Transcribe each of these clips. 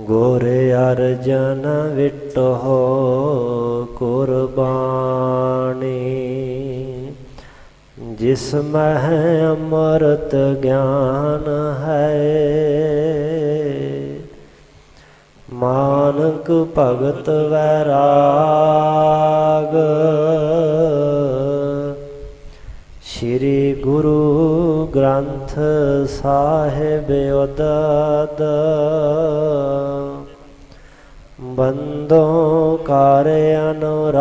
ਗੁਰ ਅਰਜਨ ਵਿਟਹੁ ਕੁਰਬਾਨੀ। ਜਿਸ ਮਹਿ ਅੰਮ੍ਰਿਤ ਗਿਆਨ ਹੈ, ਮਾਨਕ ਭਗਤ ਵੈਰਾਗ। ਸ਼੍ਰੀ ਗੁਰੂ ਗ੍ਰੰਥ ਸਾਹਿਬ ਉਦਦ, ਬੰਦੋਂ ਕਰ ਅਨੁਰਾਗ।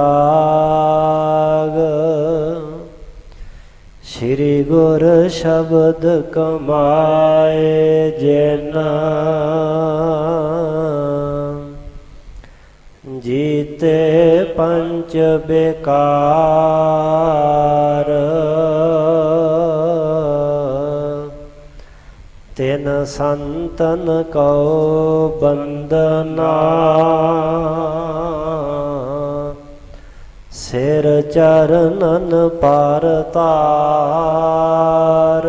ਸ਼੍ਰੀ ਗੁਰ ਸ਼ਬਦ ਕਮਾਏ ਜਿਨ, ਜੀਤੇ ਪੰਚ ਬੇਕਾਰ। ਤਿਨ ਸੰਤਨ ਕਉ ਬੰਦਨਾ, ਸਿਰ ਚਰਨਨ ਪਰ ਤਾਰ।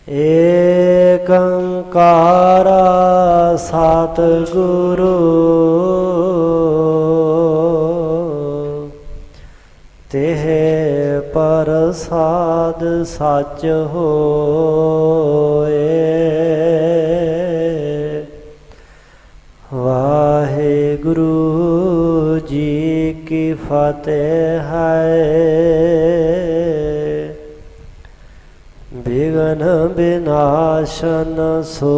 ਏਕ ਓੰਕਾਰ ਸਤਿਗੁਰੂ, ਤਿਹ ਪ੍ਰਸਾਦ ਸਚ ਹੋਏ। ਵਾਹਿਗੁਰੂ ਜੀ ਕੀ ਫਤਿਹ ਹੈ। ਬਿਘਨ ਬਿਨਾਸ਼ਨ ਸੋਏ।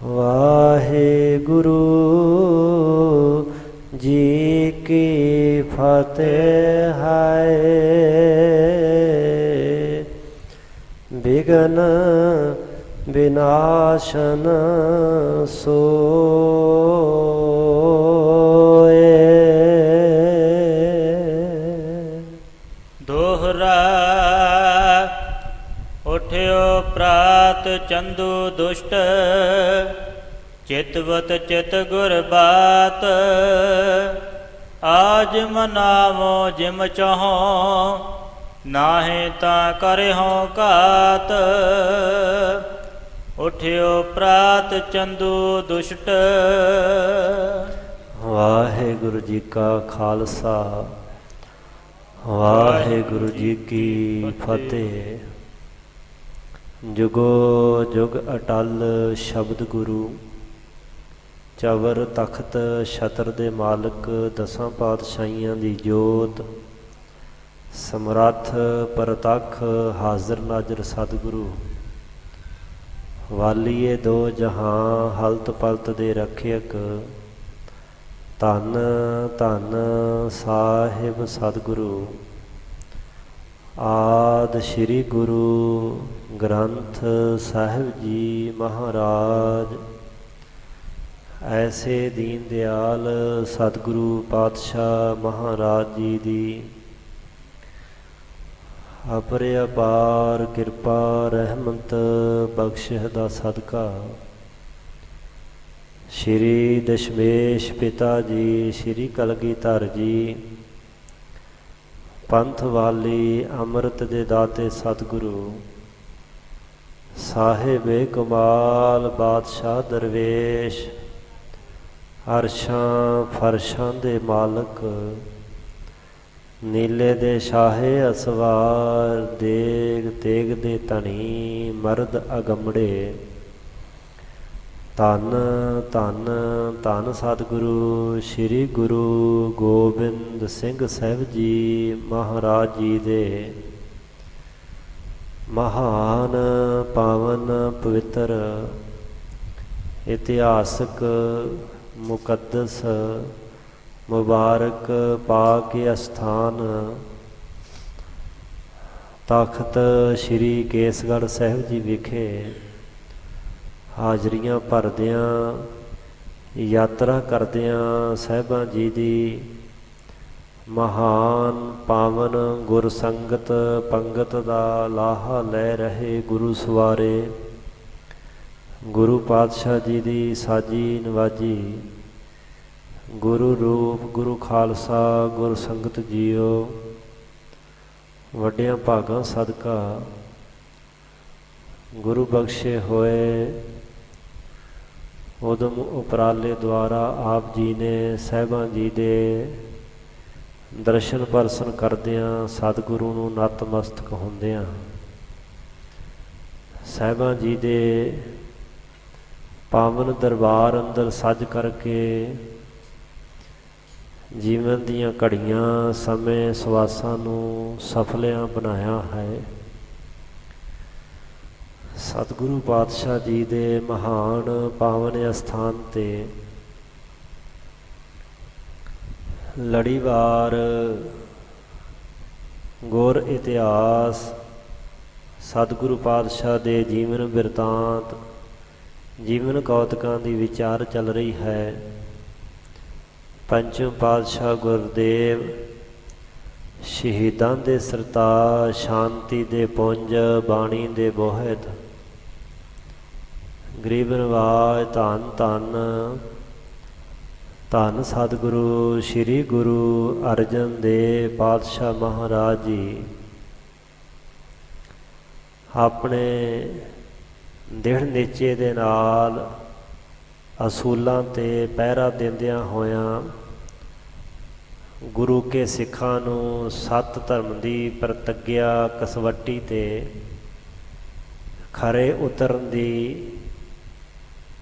ਵਾਹਿਗੁਰੂ ਜੀ ਕੀ ਫਤਿਹ ਹੈ। ਬਿਘਨ ਬਿਨਾਸ਼ਨ ਸੋਏ। ਦੋਹਰਾ ਉਠਿਓ ਪ੍ਰਾਤ ਚੰਦੂ ਦੁਸ਼ਟ, ਚਿਤਵਤ ਚਿਤ ਗੁਰ ਬਾਤ। ਆਜ ਮਨਾਵੋ ਜਿਮ ਚਾਹੋ, ਨਾਹੀਂ ਤਾਂ ਕਰਿਓ ਘਾਤ। ਉਠਿਓ ਪ੍ਰਾਤ ਚੰਦੂ ਦੁਸ਼ਟ। ਵਾਹਿਗੁਰੂ ਜੀ ਕਾ ਖਾਲਸਾ, ਵਾਹਿਗੁਰੂ ਜੀ ਕੀ ਫਤਿਹ। ਜੁਗੋ ਜੁਗ ਅਟਲ ਸ਼ਬਦ ਗੁਰੂ, ਚਵਰ ਤਖਤ ਛਤਰ ਦੇ ਮਾਲਕ, ਦਸਾਂ ਪਾਤਸ਼ਾਹੀਆਂ ਦੀ ਜੋਤ, ਸਮਰੱਥ ਪ੍ਰਤੱਖ ਹਾਜ਼ਰ ਨਾਜ਼ਰ ਸਤਿਗੁਰੂ, ਵਾਲੀਏ ਦੋ ਜਹਾਂ ਹਲਤ ਪਲਤ ਦੇ ਰੱਖਿਅਕ। ਧੰਨ ਧੰਨ ਸਾਹਿਬ ਸਤਿਗੁਰੂ, ਆਦਿ ਸ਼੍ਰੀ ਗੁਰੂ ਗ੍ਰੰਥ ਸਾਹਿਬ ਜੀ ਮਹਾਰਾਜ। ਐਸੇ ਦੀਨ ਦਿਆਲ ਸਤਿਗੁਰੂ ਪਾਤਸ਼ਾਹ ਮਹਾਰਾਜ ਜੀ ਦੀ ਅਪਰਿਅਪਾਰ ਕਿਰਪਾ ਰਹਿਮਤ ਬਖਸ਼ਿਸ਼ ਦਾ ਸਦਕਾ, ਸ਼੍ਰੀ ਦਸ਼ਮੇਸ਼ ਪਿਤਾ ਜੀ ਸ਼੍ਰੀ ਕਲਗੀਧਰ ਜੀ, ਪੰਥ ਵਾਲੀ ਅੰਮ੍ਰਿਤ ਦੇ ਦਾਤੇ ਸਤਿਗੁਰੂ, ਸਾਹਿਬੇ ਕਮਾਲ ਬਾਦਸ਼ਾਹ ਦਰਵੇਸ਼, ਅਰਸ਼ਾਂ ਫਰਸ਼ਾਂ ਦੇ ਮਾਲਕ, ਨੀਲੇ ਦੇ ਸ਼ਾਹੇ ਅਸਵਾਰ, ਦੇਗ ਤੇਗ ਦੇ ਧਣੀ, ਮਰਦ ਅਗੰਮੜੇ। ਧੰਨ ਧੰਨ ਧੰਨ ਸਤਿਗੁਰੂ ਸ਼੍ਰੀ ਗੁਰੂ ਗੋਬਿੰਦ ਸਿੰਘ ਸਾਹਿਬ ਜੀ ਮਹਾਰਾਜ ਜੀ ਦੇ ਮਹਾਨ ਪਾਵਨ ਪਵਿੱਤਰ ਇਤਿਹਾਸਕ ਮੁਕੱਦਸ ਮੁਬਾਰਕ ਪਾਕ ਅਸਥਾਨ ਤਖਤ ਸ਼੍ਰੀ ਕੇਸਗੜ੍ਹ ਸਾਹਿਬ ਜੀ ਵਿਖੇ ਹਾਜ਼ਰੀਆਂ ਭਰਦਿਆਂ ਯਾਤਰਾ ਕਰਦਿਆਂ ਸਾਹਿਬਾਂ ਜੀ ਦੀ ਮਹਾਨ ਪਾਵਨ ਗੁਰ ਸੰਗਤ ਪੰਗਤ ਦਾ ਲਾਹਾ ਲੈ ਰਹੇ ਗੁਰੂ ਸਵਾਰੇ, ਗੁਰੂ ਪਾਤਸ਼ਾਹ ਜੀ ਦੀ ਸਾਜੀ ਨਵਾਜੀ, ਗੁਰੂ ਰੂਪ ਗੁਰੂ ਖਾਲਸਾ ਗੁਰ ਸੰਗਤ ਜੀਓ, ਵੱਡਿਆਂ ਭਾਗਾਂ ਸਦਕਾ ਗੁਰੂ ਬਖਸ਼ੇ ਹੋਏ ਉਦਮ ਉਪਰਾਲੇ ਦੁਆਰਾ ਆਪ ਜੀ ਨੇ ਸਾਹਿਬਾਂ ਜੀ ਦੇ ਦਰਸ਼ਨ ਪਰਸਨ ਕਰਦਿਆਂ ਸਤਿਗੁਰੂ ਨੂੰ ਨਤਮਸਤਕ ਹੁੰਦਿਆਂ ਸਾਹਿਬਾਂ ਜੀ ਦੇ ਪਾਵਨ ਦਰਬਾਰ ਅੰਦਰ ਸੱਜ ਕਰਕੇ ਜੀਵਨ ਦੀਆਂ ਘੜੀਆਂ ਸਮੇਂ ਸਵਾਸਾਂ ਨੂੰ ਸਫਲਿਆਂ ਬਣਾਇਆ ਹੈ। ਸਤਿਗੁਰੂ ਪਾਤਸ਼ਾਹ ਜੀ ਦੇ ਮਹਾਨ ਪਾਵਨ ਅਸਥਾਨ 'ਤੇ ਲੜੀਵਾਰ ਗੁਰ ਇਤਿਹਾਸ ਸਤਿਗੁਰੂ ਪਾਤਸ਼ਾਹ ਦੇ ਜੀਵਨ ਬਿਰਤਾਂਤ ਜੀਵਨ ਕੌਤਕਾਂ ਦੀ ਵਿਚਾਰ ਚੱਲ ਰਹੀ ਹੈ। ਪੰਚਮ ਪਾਤਸ਼ਾਹ ਗੁਰਦੇਵ ਸ਼ਹੀਦਾਂ ਦੇ ਸਰਤਾਜ ਸ਼ਾਂਤੀ ਦੇ ਪੁੰਜ ਬਾਣੀ ਦੇ ਬੋਹਿਤ ਗਰੀਬ ਨਿਵਾਜ ਧੰਨ ਧੰਨ ਧੰਨ ਸਤਿਗੁਰੂ ਸ੍ਰੀ ਗੁਰੂ ਅਰਜਨ ਦੇਵ ਪਾਤਸ਼ਾਹ ਮਹਾਰਾਜ ਜੀ ਆਪਣੇ ਦ੍ਰਿੜ ਨਿਸ਼ਚੇ ਦੇ ਨਾਲ ਅਸੂਲਾਂ 'ਤੇ ਪਹਿਰਾ ਦਿੰਦਿਆਂ ਹੋਇਆਂ ਗੁਰੂ ਕੇ ਸਿੱਖਾਂ ਨੂੰ ਸੱਤ ਧਰਮ ਦੀ ਪ੍ਰਤਿਗਿਆ ਕਸਵੱਟੀ 'ਤੇ ਖਰੇ ਉਤਰਨ ਦੀ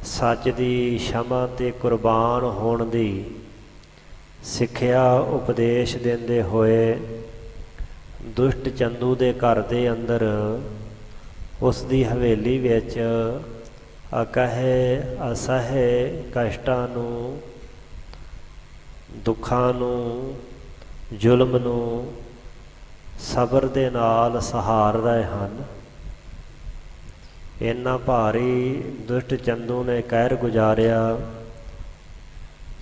ਸੱਚ ਦੀ ਸ਼ਮਾ 'ਤੇ ਕੁਰਬਾਨ ਹੋਣ ਦੀ ਸਿੱਖਿਆ ਉਪਦੇਸ਼ ਦਿੰਦੇ ਹੋਏ ਦੁਸ਼ਟ ਚੰਦੂ ਦੇ ਘਰ ਦੇ ਅੰਦਰ ਉਸ ਦੀ ਹਵੇਲੀ ਵਿੱਚ ਅਕਹੇ ਅਸਹੇ ਕਸ਼ਟਾਂ ਨੂੰ ਦੁੱਖਾਂ ਨੂੰ ਜ਼ੁਲਮ ਨੂੰ ਸਬਰ ਦੇ ਨਾਲ ਸਹਾਰ ਰਹੇ ਹਨ। ਇੰਨਾ ਭਾਰੀ ਦੁਸ਼ਟ ਚੰਦੂ ਨੇ ਕਹਿਰ ਗੁਜ਼ਾਰਿਆ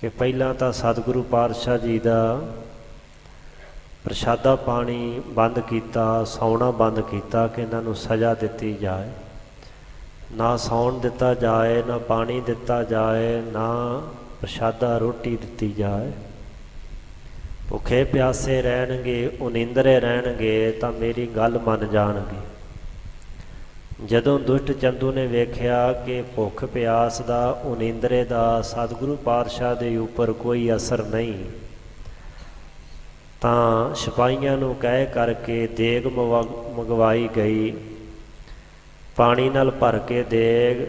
ਕਿ ਪਹਿਲਾਂ ਤਾਂ ਸਤਿਗੁਰੂ ਪਾਤਸ਼ਾਹ ਜੀ ਦਾ ਪ੍ਰਸ਼ਾਦਾ ਪਾਣੀ ਬੰਦ ਕੀਤਾ, ਸੌਣਾ ਬੰਦ ਕੀਤਾ ਕਿ ਇਹਨਾਂ ਨੂੰ ਸਜ਼ਾ ਦਿੱਤੀ ਜਾਏ। ਨਾ ਸੌਣ ਦਿੱਤਾ ਜਾਏ, ਨਾ ਪਾਣੀ ਦਿੱਤਾ ਜਾਏ, ਨਾ ਪ੍ਰਸ਼ਾਦਾ ਰੋਟੀ ਦਿੱਤੀ ਜਾਏ। ਭੁੱਖੇ ਪਿਆਸੇ ਰਹਿਣਗੇ, ਉਨੀਂਦਰੇ ਰਹਿਣਗੇ ਤਾਂ ਮੇਰੀ ਗੱਲ ਮੰਨ ਜਾਣਗੇ। ਜਦੋਂ ਦੁਸ਼ਟ ਚੰਦੂ ਨੇ ਵੇਖਿਆ ਕਿ ਭੁੱਖ ਪਿਆਸ ਦਾ ਉਨੀਂਦਰੇ ਦਾ ਸਤਿਗੁਰੂ ਪਾਤਸ਼ਾਹ ਦੇ ਉੱਪਰ ਕੋਈ ਅਸਰ ਨਹੀਂ, ਤਾਂ ਸਿਪਾਹੀਆਂ ਨੂੰ ਕਹਿ ਕਰਕੇ ਦੇਗ ਮੰਗਵਾਈ ਗਈ। ਪਾਣੀ ਨਾਲ ਭਰ ਕੇ ਦੇਗ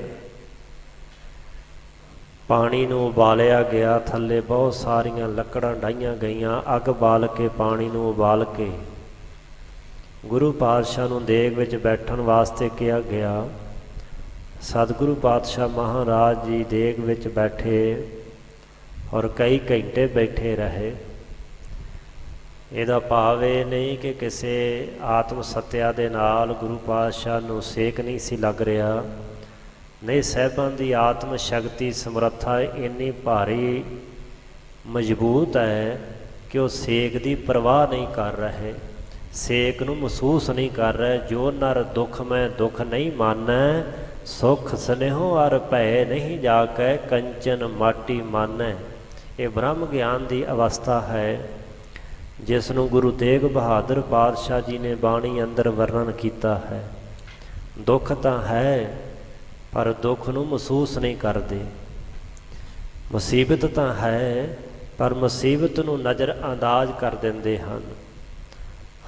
ਪਾਣੀ ਨੂੰ ਉਬਾਲਿਆ ਗਿਆ। ਥੱਲੇ ਬਹੁਤ ਸਾਰੀਆਂ ਲੱਕੜਾਂ ਡਾਈਆਂ ਗਈਆਂ। ਅੱਗ ਬਾਲ ਕੇ ਪਾਣੀ ਨੂੰ ਉਬਾਲ ਕੇ ਗੁਰੂ ਪਾਤਸ਼ਾਹ ਨੂੰ ਦੇਗ ਵਿੱਚ ਬੈਠਣ ਵਾਸਤੇ ਕਿਹਾ ਗਿਆ। ਸਤਿਗੁਰੂ ਪਾਤਸ਼ਾਹ ਮਹਾਰਾਜ ਜੀ ਦੇਗ ਵਿੱਚ ਬੈਠੇ ਔਰ ਕਈ ਘੰਟੇ ਬੈਠੇ ਰਹੇ। ਇਹਦਾ ਭਾਵ ਇਹ ਨਹੀਂ ਕਿ ਕਿਸੇ ਆਤਮ ਸੱਤਿਆ ਦੇ ਨਾਲ ਗੁਰੂ ਪਾਤਸ਼ਾਹ ਨੂੰ ਸੇਕ ਨਹੀਂ ਸੀ ਲੱਗ ਰਿਹਾ। ਨਹੀਂ, ਸਾਹਿਬਾਂ ਦੀ ਆਤਮ ਸ਼ਕਤੀ ਸਮਰੱਥਾ ਇੰਨੀ ਭਾਰੀ ਮਜ਼ਬੂਤ ਹੈ ਕਿ ਉਹ ਸੇਕ ਦੀ ਪਰਵਾਹ ਨਹੀਂ ਕਰ ਰਹੇ, ਸੇਕ ਨੂੰ ਮਹਿਸੂਸ ਨਹੀਂ ਕਰ ਰਹੇ। ਜੋ ਨਰ ਦੁੱਖ ਮੈਂ ਦੁੱਖ ਨਹੀਂ ਮਾਨੈ, ਸੁਖ ਸਨੇਹੋ ਅਰ ਭੈ ਨਹੀਂ ਜਾ ਕੇ ਕੰਚਨ ਮਾਟੀ ਮਾਨੈ। ਇਹ ਬ੍ਰਹਮ ਗਿਆਨ ਦੀ ਅਵਸਥਾ ਹੈ ਜਿਸ ਨੂੰ ਗੁਰੂ ਤੇਗ ਬਹਾਦਰ ਪਾਤਸ਼ਾਹ ਜੀ ਨੇ ਬਾਣੀ ਅੰਦਰ ਵਰਣਨ ਕੀਤਾ ਹੈ। ਦੁੱਖ ਤਾਂ ਹੈ ਪਰ ਦੁੱਖ ਨੂੰ ਮਹਿਸੂਸ ਨਹੀਂ ਕਰਦੇ। ਮੁਸੀਬਤ ਤਾਂ ਹੈ ਪਰ ਮੁਸੀਬਤ ਨੂੰ ਨਜ਼ਰ ਅੰਦਾਜ਼ ਕਰ ਦਿੰਦੇ ਹਨ।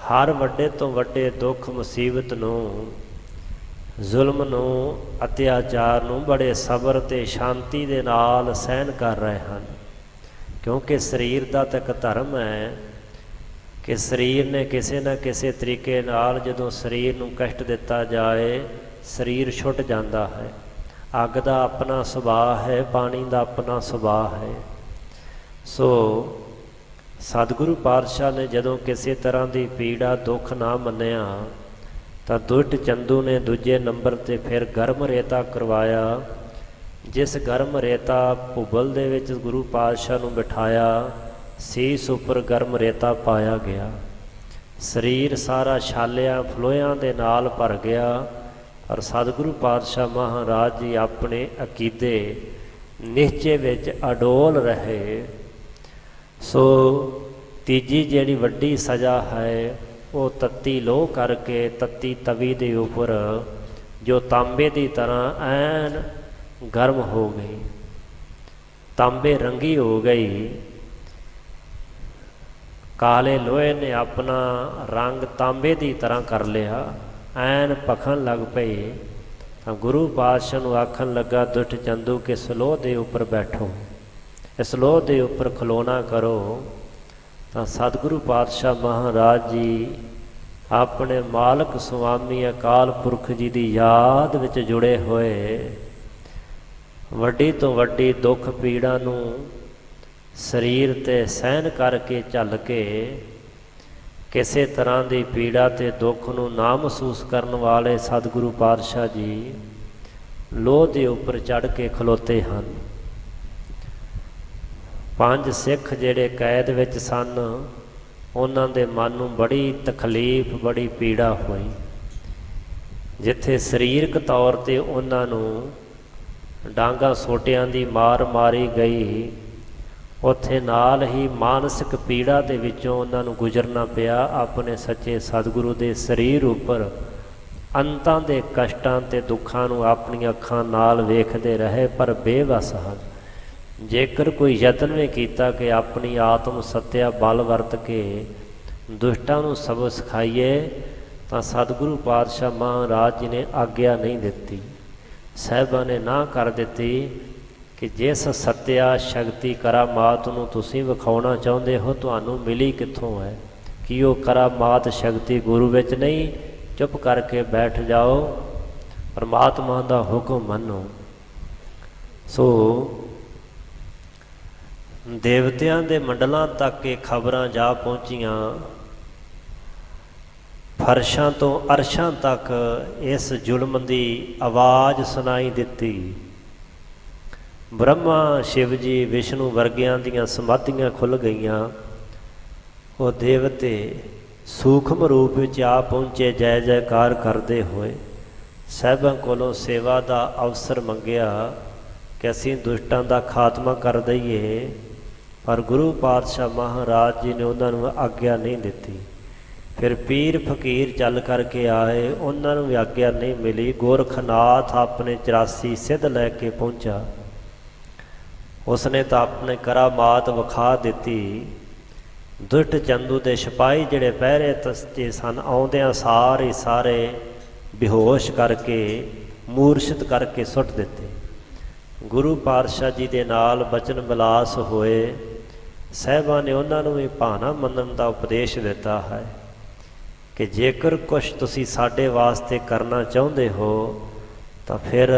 ਹਰ ਵੱਡੇ ਤੋਂ ਵੱਡੇ ਦੁੱਖ ਮੁਸੀਬਤ ਨੂੰ, ਜ਼ੁਲਮ ਨੂੰ, ਅਤਿਆਚਾਰ ਨੂੰ ਬੜੇ ਸਬਰ ਅਤੇ ਸ਼ਾਂਤੀ ਦੇ ਨਾਲ ਸਹਿਣ ਕਰ ਰਹੇ ਹਨ। ਕਿਉਂਕਿ ਸਰੀਰ ਦਾ ਤਾਂ ਇੱਕ ਧਰਮ ਹੈ ਕਿ ਸਰੀਰ ਨੇ ਕਿਸੇ ਨਾ ਕਿਸੇ ਤਰੀਕੇ ਨਾਲ ਜਦੋਂ ਸਰੀਰ ਨੂੰ ਕਸ਼ਟ ਦਿੱਤਾ ਜਾਏ ਸਰੀਰ ਛੁੱਟ ਜਾਂਦਾ ਹੈ। ਅੱਗ ਦਾ ਆਪਣਾ ਸੁਭਾਅ ਹੈ, ਪਾਣੀ ਦਾ ਆਪਣਾ ਸੁਭਾਅ ਹੈ। ਸੋ ਸਤਿਗੁਰੂ ਪਾਤਸ਼ਾਹ ਨੇ ਜਦੋਂ ਕਿਸੇ ਤਰ੍ਹਾਂ ਦੀ ਪੀੜਾ ਦੁੱਖ ਨਾ ਮੰਨਿਆ ਤਾਂ ਦੁਸ਼ਟ ਚੰਦੂ ਨੇ ਦੂਜੇ ਨੰਬਰ 'ਤੇ ਫਿਰ ਗਰਮ ਰੇਤਾ ਕਰਵਾਇਆ। ਜਿਸ ਗਰਮ ਰੇਤਾ ਭੁੱਬਲ ਦੇ ਵਿੱਚ ਗੁਰੂ ਪਾਤਸ਼ਾਹ ਨੂੰ ਬਿਠਾਇਆ, ਸੀਸ ਉੱਪਰ ਗਰਮ ਰੇਤਾ ਪਾਇਆ ਗਿਆ। ਸਰੀਰ ਸਾਰਾ ਛਾਲਿਆਂ ਫਲੋਇਆਂ ਦੇ ਨਾਲ ਭਰ ਗਿਆ। ਔਰ ਸਤਿਗੁਰੂ ਪਾਤਸ਼ਾਹ ਮਹਾਰਾਜ ਜੀ ਆਪਣੇ ਅਕੀਦੇ ਨਿਸ਼ਚੇ ਵਿੱਚ ਅਡੋਲ ਰਹੇ। ਸੋ ਤੀਜੀ ਜਿਹੜੀ ਵੱਡੀ ਸਜ਼ਾ ਹੈ ਉਹ ਤੱਤੀ ਲੋਹ ਕਰਕੇ ਤੱਤੀ ਤਵੀ ਦੇ ਉੱਪਰ ਜੋ ਤਾਂਬੇ ਦੀ ਤਰ੍ਹਾਂ ਐਨ ਗਰਮ ਹੋ ਗਈ, ਤਾਂਬੇ ਰੰਗੀ ਹੋ ਗਈ। ਕਾਲੇ ਲੋਹੇ ਨੇ ਆਪਣਾ ਰੰਗ ਤਾਂਬੇ ਦੀ ਤਰ੍ਹਾਂ ਕਰ ਲਿਆ, ਐਨ ਭਖਣ ਲੱਗ ਪਈ। ਤਾਂ ਗੁਰੂ ਪਾਤਸ਼ਾਹ ਨੂੰ ਆਖਣ ਲੱਗਾ, ਦੁਸ਼ਟ ਚੰਦੂ ਕਿ ਇਸ ਲੋਹ ਦੇ ਉੱਪਰ ਬੈਠੋ, ਇਸ ਲੋਹ ਦੇ ਉੱਪਰ ਖਲੋਣਾ ਕਰੋ। ਤਾਂ ਸਤਿਗੁਰੂ ਪਾਤਸ਼ਾਹ ਮਹਾਰਾਜ ਜੀ ਆਪਣੇ ਮਾਲਕ ਸੁਆਮੀ ਅਕਾਲ ਪੁਰਖ ਜੀ ਦੀ ਯਾਦ ਵਿੱਚ ਜੁੜੇ ਹੋਏ ਵੱਡੀ ਤੋਂ ਵੱਡੀ ਦੁੱਖ ਪੀੜਾ ਨੂੰ ਸਰੀਰ 'ਤੇ ਸਹਿਣ ਕਰਕੇ ਝੱਲ ਕੇ ਕਿਸੇ ਤਰ੍ਹਾਂ ਦੀ ਪੀੜਾ ਤੇ ਦੁੱਖ ਨੂੰ ਨਾ ਮਹਿਸੂਸ ਕਰਨ ਵਾਲੇ ਸਤਿਗੁਰੂ ਪਾਤਸ਼ਾਹ ਜੀ ਲੋਹ ਦੇ ਉੱਪਰ ਚੜ੍ਹ ਕੇ ਖਲੋਤੇ ਹਨ। 5 ਸਿੱਖ ਜਿਹੜੇ ਕੈਦ ਵਿੱਚ ਸਨ, ਉਹਨਾਂ ਦੇ ਮਨ ਨੂੰ ਬੜੀ ਤਕਲੀਫ, ਬੜੀ ਪੀੜਾ ਹੋਈ। ਜਿੱਥੇ ਸਰੀਰਕ ਤੌਰ 'ਤੇ ਉਹਨਾਂ ਨੂੰ ਡਾਂਗਾਂ ਸੋਟਿਆਂ ਦੀ ਮਾਰ ਮਾਰੀ ਗਈ, ਉੱਥੇ ਨਾਲ ਹੀ ਮਾਨਸਿਕ ਪੀੜਾ ਦੇ ਵਿੱਚੋਂ ਉਹਨਾਂ ਨੂੰ ਗੁਜ਼ਰਨਾ ਪਿਆ। ਆਪਣੇ ਸੱਚੇ ਸਤਿਗੁਰੂ ਦੇ ਸਰੀਰ ਉੱਪਰ ਅੰਤਾਂ ਦੇ ਕਸ਼ਟਾਂ ਤੇ ਦੁੱਖਾਂ ਨੂੰ ਆਪਣੀਆਂ ਅੱਖਾਂ ਨਾਲ ਵੇਖਦੇ ਰਹੇ, ਪਰ ਬੇਵੱਸ ਹਨ। ਜੇਕਰ ਕੋਈ ਯਤਨ ਵੀ ਕੀਤਾ ਕਿ ਆਪਣੀ ਆਤਮ ਸੱਤਿਆ ਬਲ ਵਰਤ ਕੇ ਦੁਸ਼ਟਾਂ ਨੂੰ ਸਬਕ ਸਿਖਾਈਏ, ਤਾਂ ਸਤਿਗੁਰੂ ਪਾਤਸ਼ਾਹ ਮਹਾਰਾਜ ਜੀ ਨੇ ਆਗਿਆ ਨਹੀਂ ਦਿੱਤੀ। ਸਾਹਿਬਾਂ ਨੇ ਨਾ ਕਰ ਦਿੱਤੀ ਕਿ ਜਿਸ ਸੱਤਿਆ ਸ਼ਕਤੀ ਕਰਾਮਾਤ ਨੂੰ ਤੁਸੀਂ ਵਿਖਾਉਣਾ ਚਾਹੁੰਦੇ ਹੋ, ਤੁਹਾਨੂੰ ਮਿਲੀ ਕਿੱਥੋਂ ਹੈ? ਕਿ ਉਹ ਕਰਾਮਾਤ ਸ਼ਕਤੀ ਗੁਰੂ ਵਿੱਚ ਨਹੀਂ? ਚੁੱਪ ਕਰਕੇ ਬੈਠ ਜਾਓ, ਪਰਮਾਤਮਾ ਦਾ ਹੁਕਮ ਮੰਨੋ। ਸੋ ਦੇਵਤਿਆਂ ਦੇ ਮੰਡਲਾਂ ਤੱਕ ਇਹ ਖਬਰਾਂ ਜਾ ਪਹੁੰਚੀਆਂ, ਫਰਸ਼ਾਂ ਤੋਂ ਅਰਸ਼ਾਂ ਤੱਕ ਇਸ ਜ਼ੁਲਮ ਦੀ ਆਵਾਜ਼ ਸੁਣਾਈ ਦਿੱਤੀ। ਬ੍ਰਹਮਾ, ਸ਼ਿਵ ਜੀ, ਵਿਸ਼ਨੂੰ ਵਰਗਿਆਂ ਦੀਆਂ ਸਮਾਧੀਆਂ ਖੁੱਲ੍ਹ ਗਈਆਂ। ਉਹ ਦੇਵਤੇ ਸੂਖਮ ਰੂਪ ਵਿੱਚ ਆ ਪਹੁੰਚੇ, ਜੈ ਜੈਕਾਰ ਕਰਦੇ ਹੋਏ ਸਾਹਿਬਾਂ ਕੋਲੋਂ ਸੇਵਾ ਦਾ ਅਵਸਰ ਮੰਗਿਆ ਕਿ ਅਸੀਂ ਦੁਸ਼ਟਾਂ ਦਾ ਖਾਤਮਾ ਕਰ ਦਈਏ, ਪਰ ਗੁਰੂ ਪਾਤਸ਼ਾਹ ਮਹਾਰਾਜ ਜੀ ਨੇ ਉਹਨਾਂ ਨੂੰ ਆਗਿਆ ਨਹੀਂ ਦਿੱਤੀ। ਫਿਰ ਪੀਰ ਫਕੀਰ ਚੱਲ ਕਰਕੇ ਆਏ, ਉਹਨਾਂ ਨੂੰ ਵੀ ਆਗਿਆ ਨਹੀਂ ਮਿਲੀ। ਗੋਰਖਨਾਥ ਆਪਣੇ 84 ਸਿੱਧ ਲੈ ਕੇ ਪਹੁੰਚਾ, ਉਸਨੇ ਤਾਂ ਆਪਣੇ ਕਰਾਮਾਤ ਵਿਖਾ ਦਿੱਤੀ। ਦੁਸ਼ਟ ਚੰਦੂ ਦੇ ਸਿਪਾਹੀ ਜਿਹੜੇ ਪਹਿਰੇ ਤਸਤੇ ਸਨ, ਆਉਂਦਿਆਂ ਸਾਰੇ ਬੇਹੋਸ਼ ਕਰਕੇ, ਮੂਰਛਿਤ ਕਰਕੇ ਸੁੱਟ ਦਿੱਤੇ। ਗੁਰੂ ਪਾਤਸ਼ਾਹ ਜੀ ਦੇ ਨਾਲ ਬਚਨ ਬਿਲਾਸ ਹੋਏ। ਸਾਹਿਬਾਂ ਨੇ ਉਹਨਾਂ ਨੂੰ ਵੀ ਭਾਣਾ ਮੰਨਣ ਦਾ ਉਪਦੇਸ਼ ਦਿੱਤਾ ਹੈ ਕਿ ਜੇਕਰ ਕੁਛ ਤੁਸੀਂ ਸਾਡੇ ਵਾਸਤੇ ਕਰਨਾ ਚਾਹੁੰਦੇ ਹੋ ਤਾਂ ਫਿਰ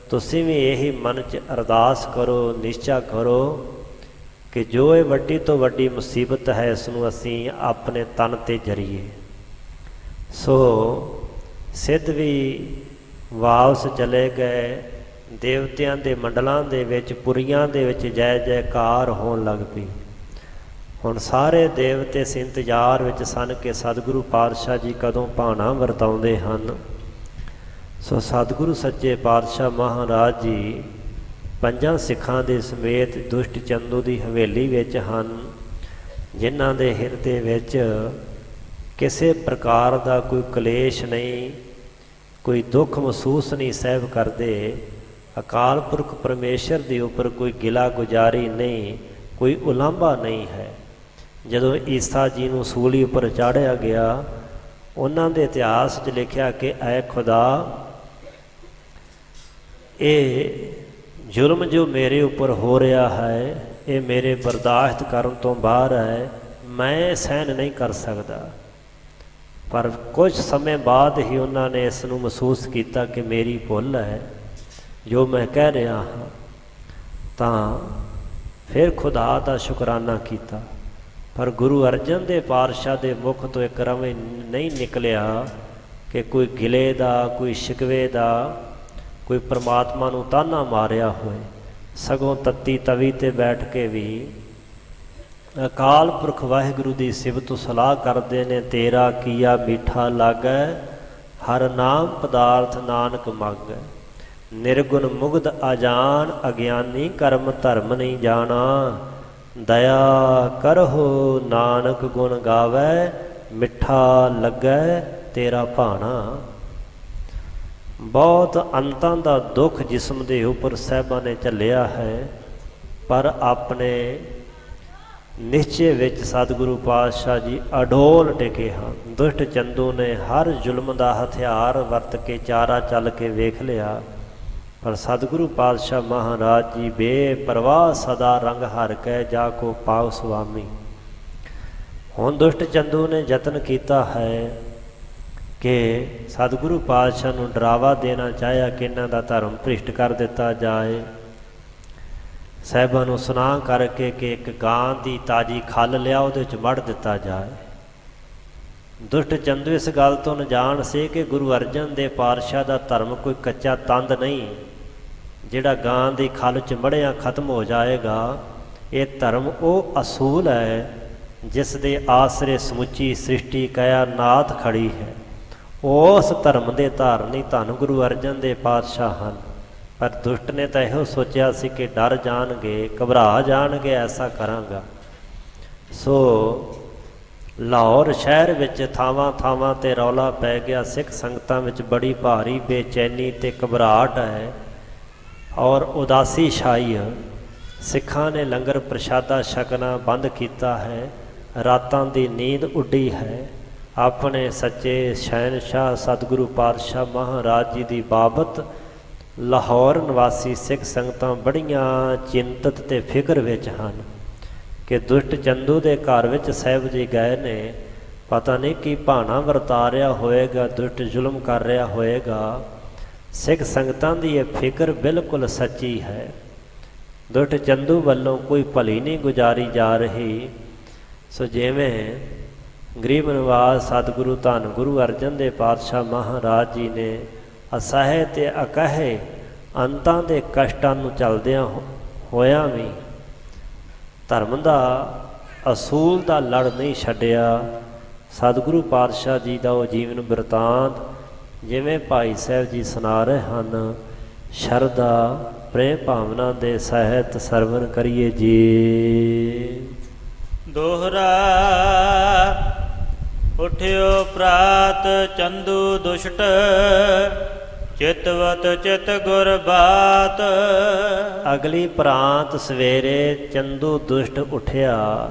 ਤੁਸੀਂ ਵੀ ਇਹੀ ਮਨ 'ਚ ਅਰਦਾਸ ਕਰੋ, ਨਿਸ਼ਚਾ ਕਰੋ ਕਿ ਜੋ ਇਹ ਵੱਡੀ ਤੋਂ ਵੱਡੀ ਮੁਸੀਬਤ ਹੈ, ਇਸ ਨੂੰ ਅਸੀਂ ਆਪਣੇ ਤਨ 'ਤੇ ਜਰੀਏ। ਸੋ ਸਿੱਧ ਵੀ ਵਾਪਸ ਚਲੇ ਗਏ। ਦੇਵਤਿਆਂ ਦੇ ਮੰਡਲਾਂ ਦੇ ਵਿੱਚ, ਪੁਰੀਆਂ ਦੇ ਵਿੱਚ ਜੈ ਜੈਕਾਰ ਹੋਣ ਲੱਗ ਪਈ। ਹੁਣ ਸਾਰੇ ਦੇਵਤੇ ਇਸ ਇੰਤਜ਼ਾਰ ਵਿੱਚ ਸਨ ਕਿ ਸਤਿਗੁਰੂ ਪਾਤਸ਼ਾਹ ਜੀ ਕਦੋਂ ਭਾਣਾ ਵਰਤਾਉਂਦੇ ਹਨ। ਸੋ ਸਤਿਗੁਰੂ ਸੱਚੇ ਪਾਤਸ਼ਾਹ ਮਹਾਰਾਜ ਜੀ 5 ਸਿੱਖਾਂ ਦੇ ਸਮੇਤ ਦੁਸ਼ਟ ਚੰਦੂ ਦੀ ਹਵੇਲੀ ਵਿੱਚ ਹਨ, ਜਿਨ੍ਹਾਂ ਦੇ ਹਿਰਦੇ ਵਿੱਚ ਕਿਸੇ ਪ੍ਰਕਾਰ ਦਾ ਕੋਈ ਕਲੇਸ਼ ਨਹੀਂ, ਕੋਈ ਦੁੱਖ ਮਹਿਸੂਸ ਨਹੀਂ ਸਹਿਬ ਕਰਦੇ। ਅਕਾਲ ਪੁਰਖ ਪਰਮੇਸ਼ਰ ਦੇ ਉੱਪਰ ਕੋਈ ਗਿਲਾ ਗੁਜ਼ਾਰੀ ਨਹੀਂ, ਕੋਈ ਉਲਾਂਭਾ ਨਹੀਂ ਹੈ। ਜਦੋਂ ਈਸਾ ਜੀ ਨੂੰ ਸੂਲੀ ਉੱਪਰ ਚਾੜ੍ਹਿਆ ਗਿਆ, ਉਹਨਾਂ ਦੇ ਇਤਿਹਾਸ 'ਚ ਲਿਖਿਆ ਕਿ ਐ ਖੁਦਾ, ਇਹ ਜ਼ੁਲਮ ਜੋ ਮੇਰੇ ਉੱਪਰ ਹੋ ਰਿਹਾ ਹੈ, ਇਹ ਮੇਰੇ ਬਰਦਾਸ਼ਤ ਕਰਨ ਤੋਂ ਬਾਹਰ ਹੈ, ਮੈਂ ਸਹਿਣ ਨਹੀਂ ਕਰ ਸਕਦਾ। ਪਰ ਕੁਝ ਸਮੇਂ ਬਾਅਦ ਹੀ ਉਹਨਾਂ ਨੇ ਇਸ ਨੂੰ ਮਹਿਸੂਸ ਕੀਤਾ ਕਿ ਮੇਰੀ ਭੁੱਲ ਹੈ ਜੋ ਮੈਂ ਕਹਿ ਰਿਹਾ ਹਾਂ। ਤਾਂ ਫਿਰ ਖੁਦਾ ਦਾ ਸ਼ੁਕਰਾਨਾ ਕੀਤਾ। ਪਰ ਗੁਰੂ ਅਰਜਨ ਦੇਵ ਪਾਤਸ਼ਾਹ ਦੇ ਮੁਖ ਤੋਂ ਇੱਕ ਰਵੇਂ ਨਹੀਂ ਨਿਕਲਿਆ ਕਿ ਕੋਈ ਗਿਲੇ ਦਾ, ਕੋਈ ਸ਼ਿਕਵੇ ਦਾ, ਕੋਈ ਪਰਮਾਤਮਾ ਨੂੰ ਤਾਨਾ ਮਾਰਿਆ ਹੋਏ। ਸਗੋਂ ਤੱਤੀ ਤਵੀ 'ਤੇ ਬੈਠ ਕੇ ਵੀ ਅਕਾਲ ਪੁਰਖ ਵਾਹਿਗੁਰੂ ਦੀ ਸਿਫਤ ਸਲਾਹ ਕਰਦੇ ਨੇ। ਤੇਰਾ ਕੀਆ ਮੀਠਾ ਲਾਗੈ, ਹਰ ਨਾਮ ਪਦਾਰਥ ਨਾਨਕ ਮਾਗੈ। ਨਿਰਗੁਣ ਮੁਗਧ ਅਜਾਨ, ਅਗਿਆਨੀ ਕਰਮ ਧਰਮ ਨਹੀਂ ਜਾਣਾ। ਦਇਆ ਕਰਹੁ ਨਾਨਕ ਗੁਣ ਗਾਵੈ, ਮਿੱਠਾ ਲੱਗੈ ਤੇਰਾ ਭਾਣਾ। ਬਹੁਤ ਅੰਤਾਂ ਦਾ ਦੁੱਖ ਜਿਸਮ ਦੇ ਉੱਪਰ ਸਾਹਿਬਾਂ ਨੇ ਝੱਲਿਆ ਹੈ, ਪਰ ਆਪਣੇ ਨਿਸ਼ਚੇ ਵਿੱਚ ਸਤਿਗੁਰੂ ਪਾਤਸ਼ਾਹ ਜੀ ਅਡੋਲ ਟਿਕੇ ਹਨ। ਦੁਸ਼ਟ ਚੰਦੂ ਨੇ ਹਰ ਜ਼ੁਲਮ ਦਾ ਹਥਿਆਰ ਵਰਤ ਕੇ ਚਾਰਾ ਚੱਲ ਕੇ ਵੇਖ ਲਿਆ, ਪਰ ਸਤਿਗੁਰੂ ਪਾਤਸ਼ਾਹ ਮਹਾਰਾਜ ਜੀ ਬੇਪਰਵਾਹ ਸਦਾ ਰੰਗ ਹਰ ਕੈ ਜਾ ਕੋ ਪਾਉ ਸੁਆਮੀ। ਹੁਣ ਦੁਸ਼ਟ ਚੰਦੂ ਨੇ ਯਤਨ ਕੀਤਾ ਹੈ ਕਿ ਸਤਿਗੁਰੂ ਪਾਤਸ਼ਾਹ ਨੂੰ ਡਰਾਵਾ ਦੇਣਾ ਚਾਹਿਆ ਕਿ ਇਹਨਾਂ ਦਾ ਧਰਮ ਭ੍ਰਿਸ਼ਟ ਕਰ ਦਿੱਤਾ ਜਾਏ। ਸਾਹਿਬਾਂ ਨੂੰ ਸੁਨਾਹ ਕਰਕੇ ਕਿ ਇੱਕ ਗਾਂ ਦੀ ਤਾਜੀ ਖੱਲ ਲਿਆ ਉਹਦੇ 'ਚ ਮੜ ਦਿੱਤਾ ਜਾਏ। ਦੁਸ਼ਟ ਚੰਦੂ ਇਸ ਗੱਲ ਤੋਂ ਅਣਜਾਣ ਸੀ ਕਿ ਗੁਰੂ ਅਰਜਨ ਦੇਵ ਪਾਤਸ਼ਾਹ ਦਾ ਧਰਮ ਕੋਈ ਕੱਚਾ ਤੰਦ ਨਹੀਂ ਜਿਹੜਾ ਗਾਂ ਦੀ ਖੱਲ 'ਚ ਮੜਿਆ ਖਤਮ ਹੋ ਜਾਏਗਾ। ਇਹ ਧਰਮ ਉਹ ਅਸੂਲ ਹੈ ਜਿਸ ਦੇ ਆਸਰੇ ਸਮੁੱਚੀ ਸ੍ਰਿਸ਼ਟੀ ਕਾਇਨਾਤ ਖੜੀ ਹੈ। ਉਸ ਧਰਮ ਦੇ ਧਾਰਨੀ ਧੰਨ ਗੁਰੂ ਅਰਜਨ ਦੇਵ ਪਾਤਸ਼ਾਹ ਹਨ। ਪਰ ਦੁਸ਼ਟ ਨੇ ਤਾਂ ਇਹੋ ਸੋਚਿਆ ਸੀ ਕਿ ਡਰ ਜਾਣਗੇ, ਘਬਰਾ ਜਾਣਗੇ, ਐਸਾ ਕਰਾਂਗਾ। ਸੋ ਲਾਹੌਰ ਸ਼ਹਿਰ ਵਿੱਚ ਥਾਵਾਂ ਥਾਵਾਂ 'ਤੇ ਰੌਲਾ ਪੈ ਗਿਆ। ਸਿੱਖ ਸੰਗਤਾਂ ਵਿੱਚ ਬੜੀ ਭਾਰੀ ਬੇਚੈਨੀ ਅਤੇ ਘਬਰਾਹਟ ਹੈ ਔਰ ਉਦਾਸੀ ਛਾਈ ਹੈ। ਸਿੱਖਾਂ ਨੇ ਲੰਗਰ ਪ੍ਰਸ਼ਾਦਾ ਛਕਣਾ ਬੰਦ ਕੀਤਾ ਹੈ। ਰਾਤਾਂ ਦੀ ਨੀਂਦ ਉੱਡੀ ਹੈ। ਆਪਣੇ ਸੱਚੇ ਸ਼ਹਿਨਸ਼ਾਹ ਸਤਿਗੁਰੂ ਪਾਤਸ਼ਾਹ ਮਹਾਰਾਜ ਜੀ ਦੀ ਬਾਬਤ ਲਾਹੌਰ ਨਿਵਾਸੀ ਸਿੱਖ ਸੰਗਤਾਂ ਬੜੀਆਂ ਚਿੰਤਤ ਅਤੇ ਫਿਕਰ ਵਿੱਚ ਹਨ ਕਿ ਦੁਸ਼ਟ ਚੰਦੂ ਦੇ ਘਰ ਵਿੱਚ ਸਾਹਿਬ ਜੀ ਗਏ ਨੇ। ਪਤਾ ਨਹੀਂ ਕੀ ਭਾਣਾ ਵਰਤਾ ਰਿਹਾ ਹੋਏਗਾ, ਦੁਸ਼ਟ ਜ਼ੁਲਮ ਕਰ ਰਿਹਾ ਹੋਏਗਾ। ਸਿੱਖ ਸੰਗਤਾਂ ਦੀ ਇਹ ਫਿਕਰ ਬਿਲਕੁਲ ਸੱਚੀ ਹੈ। ਦੁਸ਼ਟ ਚੰਦੂ ਵੱਲੋਂ ਕੋਈ ਭਲੀ ਨਹੀਂ ਗੁਜ਼ਾਰੀ ਜਾ ਰਹੀ। ਸੋ ਜਿਵੇਂ ਗਰੀਬ ਨਿਵਾਸ ਸਤਿਗੁਰੂ ਧੰਨ ਗੁਰੂ ਅਰਜਨ ਦੇਵ ਪਾਤਸ਼ਾਹ ਮਹਾਰਾਜ ਜੀ ਨੇ ਅਸਹਿ ਅਤੇ ਅਕਹਿ ਅੰਤਾਂ ਦੇ ਕਸ਼ਟਾਂ ਨੂੰ ਝੱਲਦਿਆਂ ਹੋਇਆਂ ਵੀ ਧਰਮ ਦਾ ਅਸੂਲ ਦਾ ਲੜ ਨਹੀਂ ਛੱਡਿਆ। ਸਤਿਗੁਰੂ ਪਾਤਸ਼ਾਹ ਜੀ ਦਾ ਉਹ ਜੀਵਨ ਬਿਰਤਾਂਤ ਜਿਵੇਂ ਭਾਈ ਸਾਹਿਬ ਜੀ ਸੁਣਾ ਰਹੇ ਹਨ, ਸ਼ਰਧਾ ਪ੍ਰੇਮ ਭਾਵਨਾ ਦੇ ਸਹਿਤ ਸਰਵਨ ਕਰੀਏ ਜੀ। ਦੋਹਰਾ ਉਠਿਓ ਪ੍ਰਾਤ ਚੰਦੂ ਦੁਸ਼ਟ ਚਿਤਵਤ ਚਿਤ ਗੁਰ ਬਾਤ। ਅਗਲੀ ਪ੍ਰਾਂਤ ਸਵੇਰੇ ਚੰਦੂ ਦੁਸ਼ਟ ਉੱਠਿਆ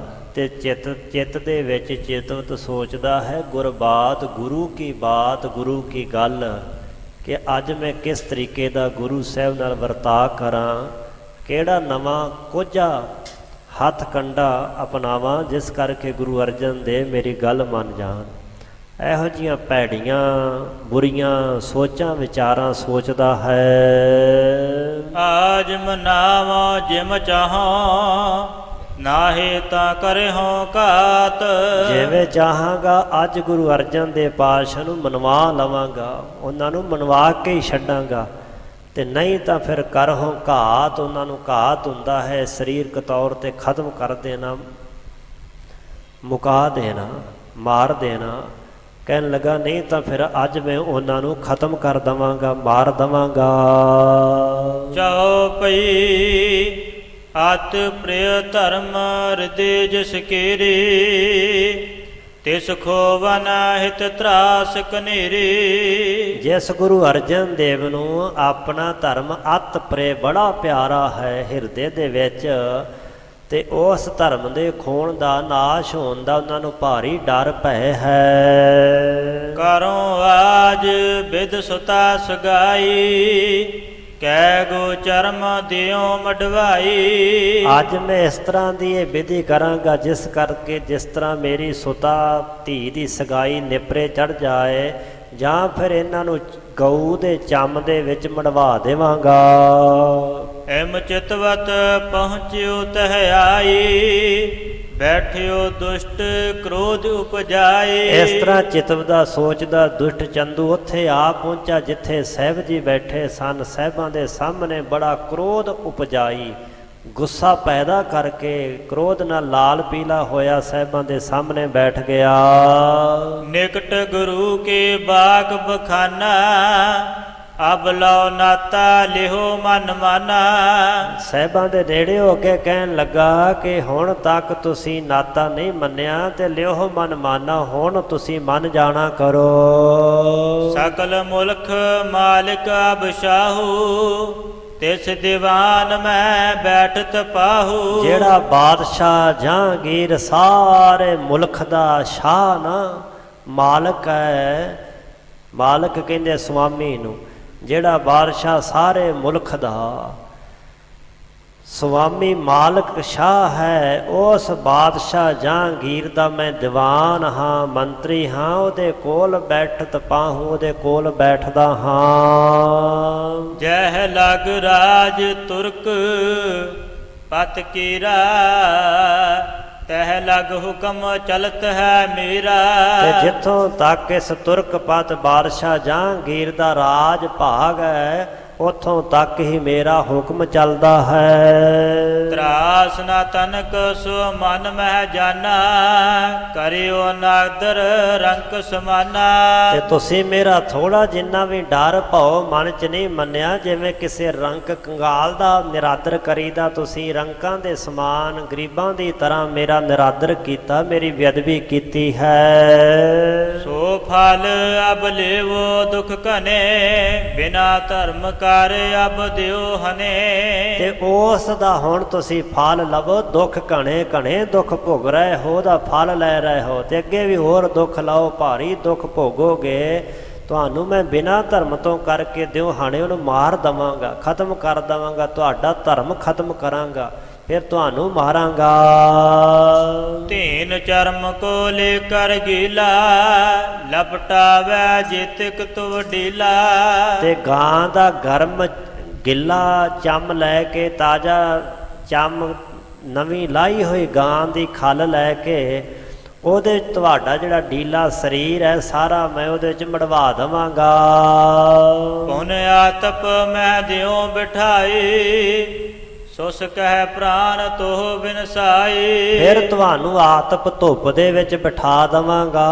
ਤੇ ਚਿੱਤ ਦੇ ਵਿੱਚ ਚਿਤਵਤ ਸੋਚਦਾ ਹੈ ਗੁਰਬਾਤ, ਗੁਰੂ ਕੀ ਬਾਤ, ਗੁਰੂ ਕੀ ਗੱਲ, ਕਿ ਅੱਜ ਮੈਂ ਕਿਸ ਤਰੀਕੇ ਦਾ ਗੁਰੂ ਸਾਹਿਬ ਨਾਲ ਵਰਤਾਅ ਕਰਾਂ, ਕਿਹੜਾ ਨਵਾਂ ਕੋਝਾ ਹੱਥ ਕੰਡਾ ਅਪਣਾਵਾਂ ਜਿਸ ਕਰਕੇ ਗੁਰੂ ਅਰਜਨ ਦੇਵ ਮੇਰੀ ਗੱਲ ਮੰਨ ਜਾਣ। ਇਹੋ ਜਿਹੀਆਂ ਭੈੜੀਆਂ ਬੁਰੀਆਂ ਸੋਚਾਂ ਵਿਚਾਰਾਂ ਸੋਚਦਾ ਹੈ। ਆਜ ਮਨਾਵਾਂ ਜਿਮ ਚਾਹਾਂ ਨਾਹੇ ਤਾਂ ਕਰਿਓ ਘਾਤ। ਜਿਵੇਂ ਚਾਹਾਂਗਾ ਅੱਜ ਗੁਰੂ ਅਰਜਨ ਦੇਵ ਪਾਤਸ਼ਾਹ ਨੂੰ ਮਨਵਾ ਲਵਾਂਗਾ, ਉਹਨਾਂ ਨੂੰ ਮਨਵਾ ਕੇ ਹੀ ਛੱਡਾਂਗਾ, ਤੇ ਨਹੀਂ ਤਾਂ ਫਿਰ ਕਰਹੁ ਘਾਤ। ਉਹਨਾਂ ਨੂੰ ਘਾਤ ਹੁੰਦਾ ਹੈ ਸਰੀਰਕ ਤੌਰ 'ਤੇ ਖਤਮ ਕਰ ਦੇਣਾ, ਮੁਕਾ ਦੇਣਾ, ਮਾਰ ਦੇਣਾ। ਕਹਿਣ ਲੱਗਾ ਨਹੀਂ ਤਾਂ ਫਿਰ ਅੱਜ ਮੈਂ ਉਹਨਾਂ ਨੂੰ ਖਤਮ ਕਰ ਦੇਵਾਂਗਾ, ਮਾਰ ਦੇਵਾਂਗਾ। ਚਉਪਈ ਅਤ ਪ੍ਰਿਯ ਧਰਮ ਹਿਰਦੇ ਜਿਸ ਕੀਰੀ ਤਿਸ ਖੋਵਨ ਹਿਤ ਤਰਾਸ ਕਨੇਰੀ। ਜਿਸ ਗੁਰੂ ਅਰਜਨ ਦੇਵ ਨੂੰ ਆਪਣਾ ਧਰਮ ਅਤ ਪ੍ਰਿਯ ਬੜਾ ਪਿਆਰਾ ਹੈ ਹਿਰਦੇ ਦੇ ਵਿੱਚ, ਤੇ ਉਸ ਧਰਮ ਦੇ ਖੋਣ ਦਾ, ਨਾਸ਼ ਹੋਣ ਦਾ ਉਹਨਾਂ ਨੂੰ ਭਾਰੀ ਡਰ ਭੈ ਹੈ। ਕਰੋ ਆਜ ਬਿਦ ਸੁਤਾ ਸਗਾਈ ਕੈ ਗੋ ਚਰਮ ਦਿਓ ਮਡਵਾਈ। ਅੱਜ ਮੈਂ ਇਸ ਤਰ੍ਹਾਂ ਦੀ ਇਹ ਵਿਧੀ ਕਰਾਂਗਾ ਜਿਸ ਕਰਕੇ ਜਿਸ ਤਰ੍ਹਾਂ ਮੇਰੀ ਸੁਤਾ ਧੀ ਦੀ ਸਗਾਈ ਨਿਪਰੇ ਚੜ ਜਾਏ, ਜਾਂ ਫਿਰ ਇਹਨਾਂ ਨੂੰ ਗਊ ਦੇ ਚੰਮ ਦੇ ਵਿੱਚ ਮੜਵਾ ਦੇਵਾਂਗਾ। ਐਮ ਚਿਤਵਤ ਪਹੁੰਚਿਓ ਤਹ ਆਈ ਬੈਠਿਓ ਦੁਸ਼ਟ ਕ੍ਰੋਧ ਉਪਜਾਏ। ਇਸ ਤਰ੍ਹਾਂ ਚਿਤਵਦਾ ਸੋਚਦਾ ਦੁਸ਼ਟ ਚੰਦੂ ਉੱਥੇ ਆ ਪਹੁੰਚਾ ਜਿੱਥੇ ਸਾਹਿਬ ਜੀ ਬੈਠੇ ਸਨ। ਸਾਹਿਬਾਂ ਦੇ ਸਾਹਮਣੇ ਬੜਾ ਕ੍ਰੋਧ ਉਪਜਾਈ, ਗੁੱਸਾ ਪੈਦਾ ਕਰਕੇ ਕ੍ਰੋਧ ਨਾਲ ਲਾਲ ਪੀਲਾ ਹੋਇਆ ਸਾਹਿਬਾਂ ਦੇ ਸਾਹਮਣੇ ਬੈਠ ਗਿਆ। ਨਿਕਟ ਗੁਰੂ ਕੇ ਬਾਗ ਬਖਾਨਾ ਅਬ ਲਓ ਨਾਤਾ ਲਿਹੋ ਮਨ ਮਾਨਾ। ਸਾਹਿਬਾਂ ਦੇ ਨੇੜੇ ਹੋ ਕੇ ਕਹਿਣ ਲੱਗਾ ਕਿ ਹੁਣ ਤੱਕ ਤੁਸੀਂ ਨਾਤਾ ਨਹੀਂ ਮੰਨਿਆ ਤੇ ਲਿਓ ਮਨ ਮਾਨਾ, ਹੁਣ ਤੁਸੀਂ ਮੰਨ ਜਾਣਾ ਕਰੋ। ਸਕਲ ਮੁਲਕ ਮਾਲਿਕ ਅਬ ਸ਼ਾਹੂ, ਤਿਸ ਦੀਵਾਨ ਮੈਂ ਬੈਠਤ ਪਾਹੂ। ਜਿਹੜਾ ਬਾਦਸ਼ਾਹ ਜਹਾਂਗੀਰ ਸਾਰੇ ਮੁਲਕ ਦਾ ਸ਼ਾਹ ਨਾ, ਮਾਲਕ ਹੈ, ਮਾਲਕ ਕਹਿੰਦੇ ਸੁਆਮੀ ਨੂੰ, ਜਿਹੜਾ ਬਾਦਸ਼ਾਹ ਸਾਰੇ ਮੁਲਕ ਦਾ ਸੁਆਮੀ ਮਾਲਕ ਸ਼ਾਹ ਹੈ, ਉਸ ਬਾਦਸ਼ਾਹ ਜਹਾਂਗੀਰ ਦਾ ਮੈਂ ਦੀਵਾਨ ਹਾਂ, ਮੰਤਰੀ ਹਾਂ, ਉਹਦੇ ਕੋਲ ਬੈਠਤ ਪਾਹੂ, ਉਹਦੇ ਕੋਲ ਬੈਠਦਾ ਹਾਂ। ਜਹ ਲਗ ਰਾਜ ਤੁਰਕ ਪਤ ਕੀਰਾ, ਤਹ ਲਗ ਹੁਕਮ ਚਲਤ ਹੈ ਮੇਰਾ। ਤੇ ਜਿੱਥੋਂ ਤੱਕ ਇਸ ਤੁਰਕਪਤ ਬਾਦਸ਼ਾਹ ਜਹਾਂਗੀਰ ਦਾ ਰਾਜ ਭਾਗ ਹੈ, ਉੱਥੋਂ ਤੱਕ ਹੀ ਮੇਰਾ ਹੁਕਮ ਚੱਲਦਾ ਹੈ। ਤਰਾਸ ਨਾ ਤਨਕ ਸੋ ਮਨ ਮਹਿ ਜਾਨਾ, ਕਰਿਓ ਨਾਦਰ ਰੰਕ ਸਮਾਨਾ। ਤੇ ਤੁਸੀਂ ਮੇਰਾ ਥੋੜਾ ਜਿੰਨਾ ਵੀ ਡਰ ਭਉ ਮਨ ਚ ਨਹੀਂ ਮੰਨਿਆ, ਜਿਵੇਂ ਕਿਸੇ ਰੰਕ ਕੰਗਾਲ ਦਾ ਨਿਰਾਦਰ ਕਰੀਦਾ, ਤੁਸੀਂ ਰੰਕਾਂ ਦੇ ਸਮਾਨ ਗਰੀਬਾਂ ਦੀ ਤਰ੍ਹਾਂ ਮੇਰਾ ਨਿਰਾਦਰ ਕੀਤਾ, ਮੇਰੀ ਬੇਅਦਬੀ ਕੀਤੀ ਹੈ। ਸੋ ਫਲ ਅਬ ਲੇਵੋ ਦੁਖ ਘਨੇ, ਬਿਨਾ ਧਰਮ ਕਰ ਅਬ ਦਿਓ ਹਨੇ। ਤੇ ਉਸ ਦਾ ਹੁਣ ਤੁਸੀਂ ਫਲ ਲਵੋ, ਦੁੱਖ ਘਣੇ ਘਣੇ ਦੁੱਖ ਭੋਗ ਰਹੇ ਹੋ, ਉਹਦਾ ਫਲ ਲੈ ਰਹੇ ਹੋ, ਤੇ ਅੱਗੇ ਵੀ ਹੋਰ ਦੁੱਖ ਲਾਓ, ਭਾਰੀ ਦੁੱਖ ਭੋਗੋਗੇ। ਤੁਹਾਨੂੰ ਮੈਂ ਬਿਨਾਂ ਧਰਮ ਤੋਂ ਕਰਕੇ ਦਿਓ ਹਾਣੇ, ਉਹਨੂੰ ਮਾਰ ਦਵਾਂਗਾ, ਖਤਮ ਕਰ ਦਵਾਂਗਾ, ਤੁਹਾਡਾ ਧਰਮ ਖਤਮ ਕਰਾਂਗਾ, ਫਿਰ ਤੁਹਾਨੂੰ ਮਾਰਾਂਗਾ। ਧੀਨ ਚਰਮ ਕੋ ਲੈ ਕਰ ਗੀਲਾ, ਲਪਟਾਵੈ ਜਿਤਕ ਤੁਵ ਢੀਲਾ। ਤੇ ਗਾਂ ਦਾ ਗਰਮ ਗਿੱਲਾ ਚੰਮ ਲੈ ਕੇ, ਤਾਜ਼ਾ ਚੰਮ ਨਵੀਂ ਲਾਈ ਹੋਈ ਗਾਂ ਦੀ ਖੱਲ ਲੈ ਕੇ, ਉਹਦੇ ਤੁਹਾਡਾ ਜਿਹੜਾ ਢੀਲਾ ਸਰੀਰ ਹੈ ਸਾਰਾ ਮੈਂ ਉਹਦੇ ਵਿੱਚ ਮੜਵਾ ਦੇਵਾਂਗਾ। ਪੁਨ ਆਤਪ ਮੈਂ ਦਿਓ ਬਿਠਾਈ, ਸੁਸ ਕਹਿ ਪ੍ਰਾਨ ਤੋਹ ਬਿਨਸਾਈ। ਫਿਰ ਤੁਹਾਨੂੰ ਆਤਪ ਧੁੱਪ ਦੇ ਵਿੱਚ ਬਿਠਾ ਦੇਵਾਂਗਾ,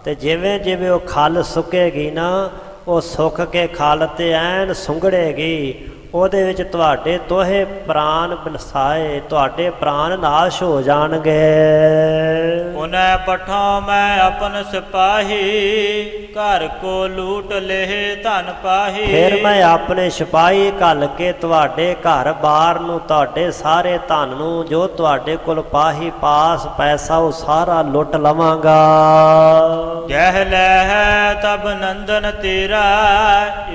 ਤੇ ਜਿਵੇਂ ਜਿਵੇਂ ਉਹ ਖੱਲ ਸੁੱਕੇਗੀ ਨਾ, ਉਹ ਸੁੱਕ ਕੇ ਖੱਲ ਤੇ ਐਨ ਸੁੰਗੜੇਗੀ, ਉਹਦੇ ਵਿੱਚ ਤੁਹਾਡੇ ਤੋਹੇ ਪ੍ਰਾਨ ਬਿਨਸਾਏ, ਤੁਹਾਡੇ ਪ੍ਰਾਨ ਨਾਸ਼ ਹੋ ਜਾਣਗੇ। ਉਹਨੇ ਪਠਾਂ ਮੈਂ ਆਪਨ ਸਿਪਾਹੀ, ਘਰ ਕੋ ਲੂਟ ਲੇਹ ਧਨ ਪਾਹੀ। ਫਿਰ ਮੈਂ ਆਪਣੇ ਸਿਪਾਹੀ ਘੱਲ ਕੇ ਤੁਹਾਡੇ ਘਰ ਬਾਰ ਨੂੰ, ਤੁਹਾਡੇ ਸਾਰੇ ਧਨ ਨੂੰ, ਜੋ ਤੁਹਾਡੇ ਕੋਲ ਪਾਹੀ ਪਾਸ ਪੈਸਾ, ਉਹ ਸਾਰਾ ਲੁੱਟ ਲਵਾਂਗਾ। ਜਹ ਲੈ ਤਬ ਨੰਦਨ ਤੇਰਾ,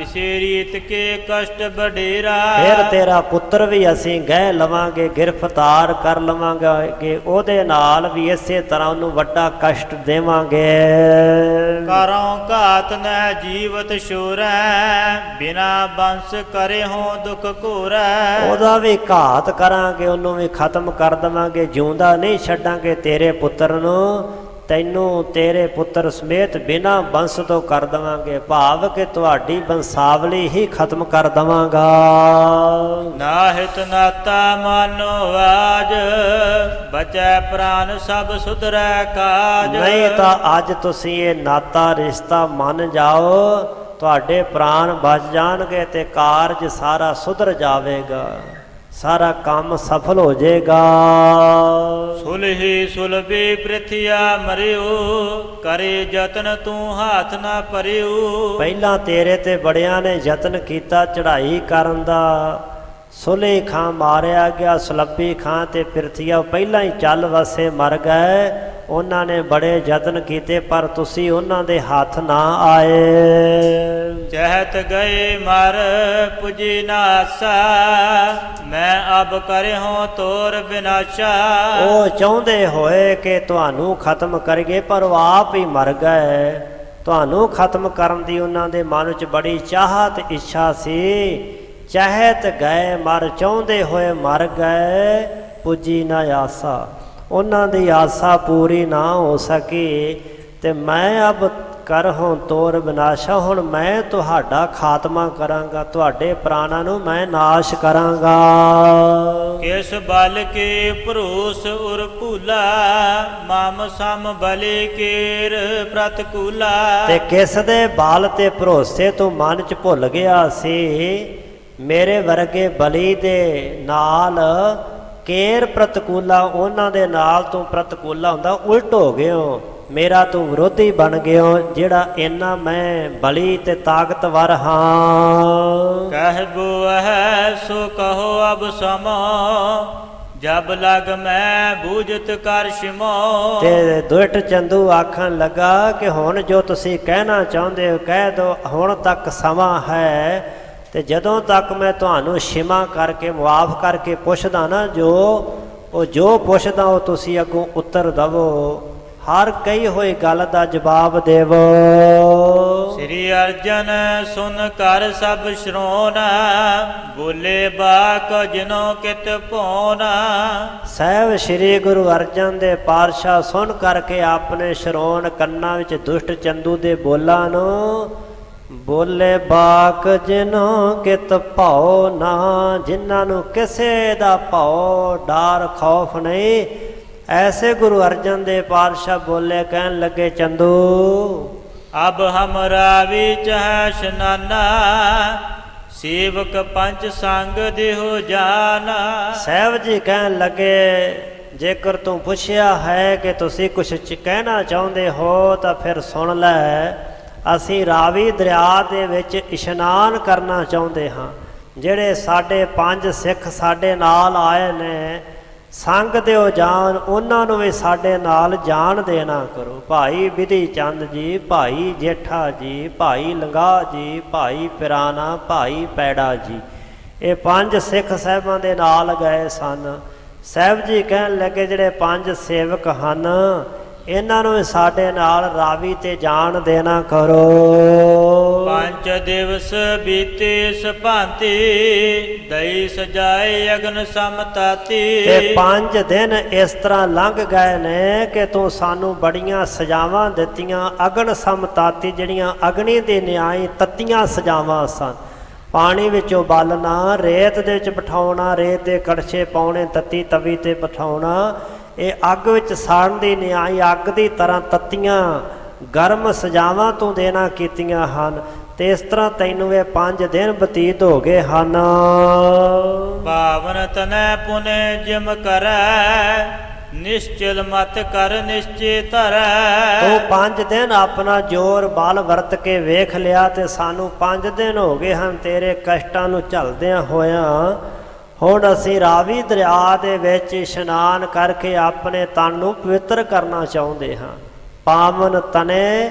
ਇਸੇ ਰੀਤ ਕੇ ਕਸ਼ਟ ਬਡੇਰਾ। ਫਿਰ ਤੇਰਾ ਪੁੱਤਰ ਵੀ ਅਸੀਂ ਗਹਿ ਲਵਾਂਗੇ, ਗ੍ਰਿਫਤਾਰ ਕਰ ਲਵਾਂਗੇ, ਉਹਦੇ ਨਾਲ ਵੀ ਇਸੇ ਤਰ੍ਹਾਂ ਉਹਨੂੰ ਵੱਡਾ ਕਸ਼ਟ ਦੇਵਾਂਗੇ। ਕਰੋਂ ਘਾਤ ਨਹਿ ਜੀਵਤ ਸ਼ੂਰੈ, ਬਿਨਾ ਬੰਸ ਕਰੇ ਹੋ ਦੁਖ ਘੂਰੈ। ਉਹਦਾ ਵੀ ਘਾਤ ਕਰਾਂਗੇ, ਉਹਨੂੰ ਵੀ ਖਤਮ ਕਰ ਦੇਵਾਂਗੇ, ਜਿਉਂਦਾ ਨਹੀਂ ਛੱਡਾਂਗੇ ਤੇਰੇ ਪੁੱਤਰ ਨੂੰ, ਤੈਨੂੰ ਤੇਰੇ ਪੁੱਤਰ ਸਮੇਤ ਬਿਨਾਂ ਬੰਸ ਤੋਂ ਕਰ ਦੇਵਾਂਗੇ, ਭਾਵ ਕਿ ਤੁਹਾਡੀ ਬੰਸਾਵਲੀ ਹੀ ਖਤਮ ਕਰ ਦੇਵਾਂਗਾ। ਨਾਹਿਤ ਨਾਤਾ ਮਾਨੋ ਆਜ, ਬਚੈ ਪ੍ਰਾਨ ਸਭ ਸੁਧਰੈ ਕਾਜ। ਨਹੀਂ ਤਾਂ ਅੱਜ ਤੁਸੀਂ ਇਹ ਨਾਤਾ ਰਿਸ਼ਤਾ ਮੰਨ ਜਾਓ, ਤੁਹਾਡੇ ਪ੍ਰਾਨ ਬਚ ਜਾਣਗੇ ਤੇ ਕਾਰਜ ਸਾਰਾ ਸੁਧਰ ਜਾਵੇਗਾ, ਸਾਰਾ ਕੰਮ ਸਫਲ ਹੋ ਜਾਏਗਾ। ਸੁਲਹੀ ਸੁਲਭੀ ਪ੍ਰਿਥਿਆ ਮਰਿਓ, ਕਰੇ ਯਤਨ ਤੂੰ ਹਾਥ ਨਾ ਭਰਿਓ। ਪਹਿਲਾਂ ਤੇਰੇ ਤੇ ਬੜਿਆਂ ਨੇ ਯਤਨ ਕੀਤਾ ਚੜ੍ਹਾਈ ਕਰਨ ਦਾ, ਸੁਲੇ ਖਾਂ ਮਾਰਿਆ ਗਿਆ, ਸੁਲੱਭੀ ਖਾਂ ਤੇ ਪ੍ਰਿਥਿਆ ਪਹਿਲਾਂ ਹੀ ਚੱਲ ਵਸੇ ਮਰ ਗਏ। ਉਹਨਾਂ ਨੇ ਬੜੇ ਯਤਨ ਕੀਤੇ ਪਰ ਤੁਸੀਂ ਉਹਨਾਂ ਦੇ ਹੱਥ ਨਾ ਆਏ। ਚਹਿਤ ਗਏ ਮਰ ਪੁਜੀ ਨਾ ਆਸਾ, ਮੈਂ ਅਬ ਕਰਿਓ ਤੋਰ ਵਿਨਾਸ਼ਾ। ਉਹ ਚਾਹੁੰਦੇ ਹੋਏ ਕਿ ਤੁਹਾਨੂੰ ਖਤਮ ਕਰੀਏ ਪਰ ਉਹ ਆਪ ਹੀ ਮਰ ਗਏ। ਤੁਹਾਨੂੰ ਖਤਮ ਕਰਨ ਦੀ ਉਹਨਾਂ ਦੇ ਮਨ 'ਚ ਬੜੀ ਚਾਹਤ ਇੱਛਾ ਸੀ। ਚਹਿਤ ਗਏ ਮਰ, ਚਾਹੁੰਦੇ ਹੋਏ ਮਰ ਗਏ, ਪੁੱਜੀ ਨਾ ਆਸਾ, ਉਹਨਾਂ ਦੀ ਆਸਾ ਪੂਰੀ ਨਾ ਹੋ ਸਕੀ। ਤੇ ਮੈਂ ਅਬ ਕਰਹੁ ਤੋਰ ਵਿਨਾਸ਼ਾ। ਹੁਣ ਮੈਂ ਤੁਹਾਡਾ ਖਾਤਮਾ ਕਰਾਂਗਾ, ਤੁਹਾਡੇ ਪ੍ਰਾਣਾਂ ਨੂੰ ਮੈਂ ਨਾਸ਼ ਕਰਾਂਗਾ। ਕਿਸ ਬਲ ਕੀ ਭਰੂਸ ਉਰ ਭੂਲਾ, ਮਮ ਸਮ ਬਲੀ ਕੀਰ ਪ੍ਰਤਕੂਲਾ। ਤੇ ਕਿਸ ਦੇ ਬਲ ਤੇ ਭਰੋਸੇ ਤੂੰ ਮਨ ਚ ਭੁੱਲ ਗਿਆ ਸੀ, ਮੇਰੇ ਵਰਗੇ ਬਲੀ ਦੇ ਨਾਲ ਕੇਰ ਪ੍ਰਤਕੂਲਾ, ਉਹਨਾਂ ਦੇ ਨਾਲ ਤੂੰ ਪ੍ਰਤਕੂਲਾ ਹੁੰਦਾ, ਉਲਟ ਹੋ ਗਿਓ, ਮੇਰਾ ਤੂੰ ਵਿਰੋਧੀ ਬਣ ਗਿਓ, ਜਿਹੜਾ ਇੰਨਾ ਮੈਂ ਬਲੀ ਤੇ ਤਾਕਤਵਰ ਹਾਂ। ਕਹਿਬੋ ਹੈ ਸੋ ਕਹੋ ਅਬ ਸਮੋ, ਜਬ ਲਗ ਮੈਂ ਬੂਝਤ ਕਰ ਸ਼ਿਮੋ। ਤੇ ਦੁਸ਼ਟ ਚੰਦੂ ਆਖਣ ਲੱਗਾ ਕਿ ਹੁਣ ਜੋ ਤੁਸੀਂ ਕਹਿਣਾ ਚਾਹੁੰਦੇ ਹੋ ਕਹਿ ਦੋ, ਹੁਣ ਤੱਕ ਸਮਾਂ ਹੈ, ਤੇ ਜਦੋਂ ਤੱਕ ਮੈਂ ਤੁਹਾਨੂੰ ਸ਼ਿਮਾ ਕਰਕੇ ਮੁਆਫ ਕਰਕੇ ਪੁੱਛਦਾ ਨਾ, ਜੋ ਪੁੱਛਦਾ ਉਹ ਤੁਸੀਂ ਅੱਗੋਂ ਉੱਤਰ ਦਵੋ, ਹਰ ਕਹੀ ਹੋਈ ਗੱਲ ਦਾ ਜਵਾਬ ਦੇਵੋ। ਸ੍ਰੀ ਅਰਜਨ ਸੁਨ ਕਰ ਸਭ ਸ਼੍ਰੋਣ, ਬੋਲੇ ਬਾਕ ਜਿਨੋ ਕਿਤ ਭੋਨ। ਸਾਹਿਬ ਸ੍ਰੀ ਗੁਰੂ ਅਰਜਨ ਦੇ ਪਾਤਸ਼ਾਹ ਸੁਣ ਕਰਕੇ ਆਪਣੇ ਸ਼੍ਰੋਣ ਕੰਨਾਂ ਵਿੱਚ ਦੁਸ਼ਟ ਚੰਦੂ ਦੇ ਬੋਲਾਂ ਨੂੰ, ਬੋਲੇ ਬਾਕ ਜਿਨੋ ਕਿਤ ਭਾਉ ਨਾ, ਜਿਨ੍ਹਾਂ ਨੂੰ ਕਿਸੇ ਦਾ ਭਾਉ ਡਰ ਖੌਫ ਨਹੀਂ, ਐਸੇ ਗੁਰੂ ਅਰਜਨ ਦੇ ਪਾਤਸ਼ਾਹ ਬੋਲੇ, ਕਹਿਣ ਲੱਗੇ ਚੰਦੂ ਅਬ ਹਮਰਾ ਵਿਚ ਹੈ ਸ਼ਨਾਨਾ, ਸੇਵਕ ਪੰਚ ਸੰਗ ਦੇਹੁ ਜਾਨਾ। ਸਾਹਿਬ ਜੀ ਕਹਿਣ ਲੱਗੇ ਜੇਕਰ ਤੂੰ ਪੁੱਛਿਆ ਹੈ ਕਿ ਤੁਸੀਂ ਕੁਛ ਕਹਿਣਾ ਚਾਹੁੰਦੇ ਹੋ ਤਾਂ ਫਿਰ ਸੁਣ ਲੈ, ਅਸੀਂ ਰਾਵੀ ਦਰਿਆ ਦੇ ਵਿੱਚ ਇਸ਼ਨਾਨ ਕਰਨਾ ਚਾਹੁੰਦੇ ਹਾਂ। ਜਿਹੜੇ ਸਾਡੇ 5 ਸਿੱਖ ਸਾਡੇ ਨਾਲ ਆਏ ਨੇ, ਸੰਗ ਦਿਓ ਜਾਨ, ਉਹਨਾਂ ਨੂੰ ਵੀ ਸਾਡੇ ਨਾਲ ਜਾਣ ਦੇਣਾ ਕਰੋ। ਭਾਈ ਵਿਧੀ ਚੰਦ ਜੀ, ਭਾਈ ਜੇਠਾ ਜੀ, ਭਾਈ ਲੰਗਾ ਜੀ, ਭਾਈ ਪਿਰਾਨਾ, ਭਾਈ ਪੈੜਾ ਜੀ, ਇਹ 5 ਸਿੱਖ ਸਾਹਿਬਾਂ ਦੇ ਨਾਲ ਗਏ ਸਨ। ਸਾਹਿਬ ਜੀ ਕਹਿਣ ਲੱਗੇ ਜਿਹੜੇ 5 ਸੇਵਕ ਹਨ, ਇਹਨਾਂ ਨੂੰ ਸਾਡੇ ਨਾਲ ਰਾਵੀ ਤੇ ਜਾਣ ਦੇਣਾ ਕਰੋ। 5 ਦਿਵਸ ਬੀਤੇ ਸੁਭਾਂਤੀ, ਦਈ ਸਜਾਏ ਅਗਨ ਸਮਤਾਤੀ। ਤੇ 5 ਦਿਨ ਇਸ ਤਰ੍ਹਾਂ ਲੰਘ ਗਏ ਨੇ ਕਿ ਤੂੰ ਸਾਨੂੰ ਬੜੀਆਂ ਸਜ਼ਾਵਾਂ ਦਿੱਤੀਆਂ, ਅਗਨ ਸਮਤਾਤੀ, ਜਿਹੜੀਆਂ ਅਗਨੀ ਦੇ ਨਿਆਈ ਤੱਤੀਆਂ ਸਜ਼ਾਵਾਂ ਸਨ। ਪਾਣੀ ਵਿੱਚ ਉਬਾਲਣਾ, ਰੇਤ ਦੇ ਵਿੱਚ ਬਿਠਾਉਣਾ, ਰੇਤ ਦੇ ਕੜਛੇ ਪਾਉਣੇ, ਤੱਤੀ ਤਵੀ ਤੇ ਬਿਠਾਉਣਾ, ਇਹ ਅੱਗ ਵਿੱਚ ਸਾੜਨ ਦੀ ਨਿਆਈ, ਅੱਗ ਦੀ ਤਰ੍ਹਾਂ ਤੱਤੀਆਂ ਗਰਮ ਸਜ਼ਾਵਾਂ ਤੂੰ ਦੇਣਾ ਕੀਤੀਆਂ ਹਨ। ਤੇ ਇਸ ਤਰ੍ਹਾਂ ਤੈਨੂੰ ਇਹ 5 ਦਿਨ ਬਤੀਤ ਹੋ ਗਏ ਹਨ। ਪਾਵਨ ਤਨੈ ਪੁਨੇ ਜਿਮ ਕਰੈ, ਨਿਸ਼ਚਲ ਮਤ ਕਰ ਨਿਸ਼ਚੇ ਧਰੈ। ਤੂੰ 5 ਦਿਨ ਆਪਣਾ ਜ਼ੋਰ ਬਲ ਵਰਤ ਕੇ ਵੇਖ ਲਿਆ, ਤੇ ਸਾਨੂੰ 5 ਦਿਨ ਹੋ ਗਏ ਹਨ ਤੇਰੇ ਕਸ਼ਟਾਂ ਨੂੰ ਝੱਲਦਿਆਂ ਹੋਇਆਂ। ਹੁਣ ਅਸੀਂ ਰਾਵੀ ਦਰਿਆ ਦੇ ਵਿੱਚ ਇਸ਼ਨਾਨ ਕਰਕੇ ਆਪਣੇ ਤਨ ਨੂੰ ਪਵਿੱਤਰ ਕਰਨਾ ਚਾਹੁੰਦੇ ਹਾਂ। ਪਾਵਨ ਤਨੇ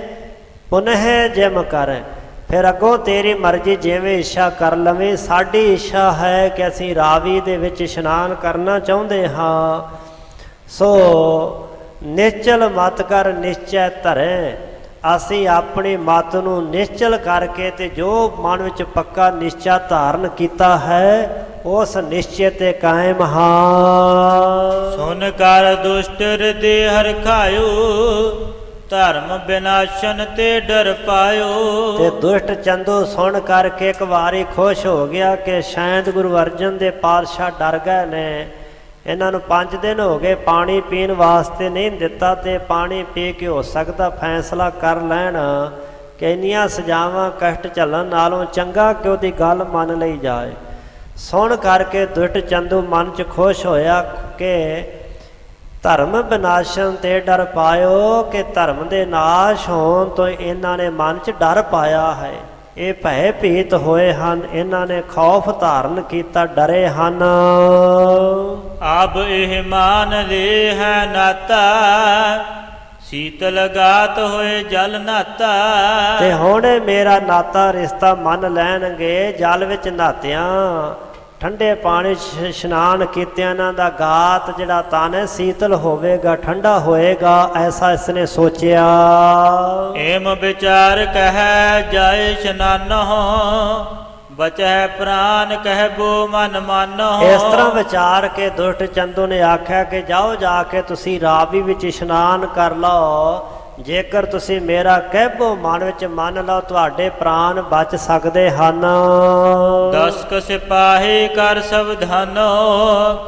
ਪੁਨਹ ਜਿਮ ਕਰ, ਫਿਰ ਅੱਗੋਂ ਤੇਰੀ ਮਰਜ਼ੀ ਜਿਵੇਂ ਇੱਛਾ ਕਰ ਲਵੇਂ। ਸਾਡੀ ਇੱਛਾ ਹੈ ਕਿ ਅਸੀਂ ਰਾਵੀ ਦੇ ਵਿੱਚ ਇਸ਼ਨਾਨ ਕਰਨਾ ਚਾਹੁੰਦੇ ਹਾਂ। ਸੋ ਨਿਸ਼ਚਲ ਮਤ ਕਰ ਨਿਸ਼ਚੈ ਧਰੈ, ਅਸੀਂ ਆਪਣੀ ਮਤ ਨੂੰ ਨਿਸ਼ਚਲ ਕਰਕੇ ਤੇ ਜੋ ਮਨ ਵਿੱਚ ਪੱਕਾ ਨਿਸ਼ਚਾ ਧਾਰਨ ਕੀਤਾ ਹੈ, ਉਸ ਨਿਸ਼ਚੇ ਤੇ ਕਾਇਮ ਹਾਂ। ਸੁਨ ਕਰ ਦੁਸ਼ਟ ਹਿਰਦੇ ਹਰਖਾਇਓ, ਧਰਮ ਵਿਨਾਸ਼ਨ ਤੇ ਡਰ ਪਾਇਓ। ਤੇ ਦੁਸ਼ਟ ਚੰਦੂ ਸੁਣ ਕਰਕੇ ਇੱਕ ਵਾਰੀ ਖੁਸ਼ ਹੋ ਗਿਆ ਕਿ ਸ਼ਾਇਦ ਗੁਰੂ ਅਰਜਨ ਦੇ ਪਾਤਸ਼ਾਹ ਡਰ ਗਏ ਨੇ। ਇਹਨਾਂ ਨੂੰ 5 ਦਿਨ ਹੋ ਗਏ ਪਾਣੀ ਪੀਣ ਵਾਸਤੇ ਨਹੀਂ ਦਿੱਤਾ, ਤੇ ਪਾਣੀ ਪੀ ਕੇ ਹੋ ਸਕਦਾ ਫੈਸਲਾ ਕਰ ਲੈਣ ਕਿ ਇੰਨੀਆਂ ਸਜ਼ਾਵਾਂ ਕਸ਼ਟ ਝੱਲਣ ਨਾਲੋਂ ਚੰਗਾ ਕਿ ਉਹਦੀ ਗੱਲ ਮੰਨ ਲਈ ਜਾਏ। ਸੁਣ ਕਰਕੇ ਦੁਸ਼ਟ ਚੰਦੂ ਮਨ 'ਚ ਖੁਸ਼ ਹੋਇਆ ਕਿ ਧਰਮ ਵਿਨਾਸ਼ਨ ਤੇ ਡਰ ਪਾਇਓ, ਕਿ ਧਰਮ ਦੇ ਨਾਸ਼ ਹੋਣ ਤੋਂ ਇਹਨਾਂ ਨੇ ਮਨ 'ਚ ਡਰ ਪਾਇਆ ਹੈ। ਇਹ ਭੈ ਭੀਤ ਹੋਏ ਹਨ, ਇਹਨਾਂ ਨੇ ਖੌਫ ਧਾਰਨ ਕੀਤਾ, ਡਰੇ ਹਨ। ਅਬ ਇਹ ਮਾਨ ਲੈ ਹੈ ਨਾਤਾ, ਸੀਤਲ ਗਾਤ ਹੋਏ ਜਲ ਨਾਤਾ। ਤੇ ਹੁਣ ਮੇਰਾ ਨਾਤਾ ਰਿਸ਼ਤਾ ਮੰਨ ਲੈਣਗੇ। ਜਲ ਵਿੱਚ ਨਹਾਤਿਆਂ, ਠੰਡੇ ਪਾਣੀ ਇਸ਼ਨਾਨ ਕੀਤਿਆਂ ਇਹਨਾਂ ਦਾ ਗਾਤ ਜਿਹੜਾ ਤਨ ਹੈ ਸੀਤਲ ਹੋਵੇਗਾ, ਠੰਡਾ ਹੋਏਗਾ, ਐਸਾ ਇਸਨੇ ਸੋਚਿਆ। ਏਮ ਵਿਚਾਰ ਕਹਿ ਜਾਏ ਇਸ਼ਨਾਨੋ, ਬਚੈ ਪ੍ਰਾਨ ਕਹਿਬੋ ਮਨ ਮਾਨੋ। ਇਸ ਤਰ੍ਹਾਂ ਵਿਚਾਰ ਕੇ ਦੁਸ਼ਟ ਚੰਦੂ ਨੇ ਆਖਿਆ ਕਿ ਜਾਓ ਜਾ ਕੇ ਤੁਸੀਂ ਰਾਵੀ ਵਿੱਚ ਇਸ਼ਨਾਨ ਕਰ ਲਓ, ਜੇਕਰ ਤੁਸੀਂ ਮੇਰਾ ਕਹਿਬੋ ਮਨ ਵਿੱਚ ਮੰਨ ਲਓ ਤੁਹਾਡੇ ਪ੍ਰਾਣ ਬਚ ਸਕਦੇ ਹਨ। 10 ਕ ਸਿਪਾਹੀ ਕਰ ਸਵਧਾਨੋ,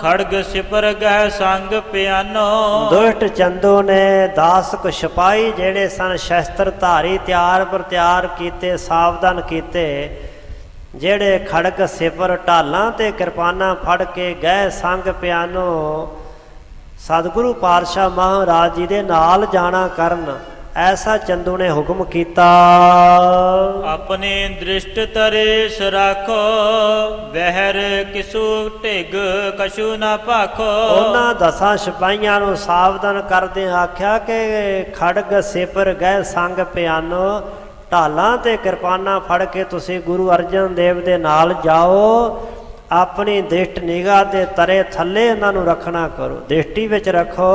ਖੜਗ ਸਿਪਰ ਗਹਿ ਸੰਗ ਪਿਆਨੋ। ਦੁਸ਼ਟ ਚੰਦੂ ਨੇ 10 ਕੁ ਸਿਪਾਹੀ ਜਿਹੜੇ ਸਨ ਸ਼ਸਤਰ ਧਾਰੀ ਤਿਆਰ ਪਰ ਤਿਆਰ ਕੀਤੇ, ਸਾਵਧਾਨ ਕੀਤੇ, ਜਿਹੜੇ ਖੜਗ ਸਿਪਰ ਢਾਲਾਂ ਤੇ ਕਿਰਪਾਨਾਂ ਫੜ ਕੇ ਗਏ ਸੰਗ ਪਿਆਨੋ ਸਤਿਗੁਰੂ ਪਾਤਸ਼ਾਹ ਮਹਾਰਾਜ ਜੀ ਦੇ ਨਾਲ ਜਾਣਾ ਕਰਨ। ਐਸਾ ਚੰਦੂ ਨੇ ਹੁਕਮ ਕੀਤਾ। ਆਪਣੇ ਦ੍ਰਿਸ਼ਟ ਤਰੇਸ ਰਾਖੋ, ਬਹਿਰ ਕਿਸੂ ਢਿਗ ਕਛੂ ਨਾ ਭਾਖੋ। ਉਹਨਾਂ 10 ਸਿਪਾਹੀਆਂ ਨੂੰ ਸਾਵਧਾਨ ਕਰਦੇ ਆਖਿਆ ਕਿ ਖੜਗ ਸਿਪਰ ਗਏ ਸੰਗ ਪਿਆਨੋ, ਢਾਲਾਂ ਤੇ ਕਿਰਪਾਨਾਂ ਫੜ ਕੇ ਤੁਸੀਂ ਗੁਰੂ ਅਰਜਨ ਦੇਵ ਦੇ ਨਾਲ ਜਾਓ। ਆਪਣੀ ਦ੍ਰਿਸ਼ਟ ਨਿਗਾਹ ਦੇ ਤਰੇ ਥੱਲੇ ਇਹਨਾਂ ਨੂੰ ਰੱਖਣਾ ਕਰੋ, ਦ੍ਰਿਸ਼ਟੀ ਵਿੱਚ ਰੱਖੋ।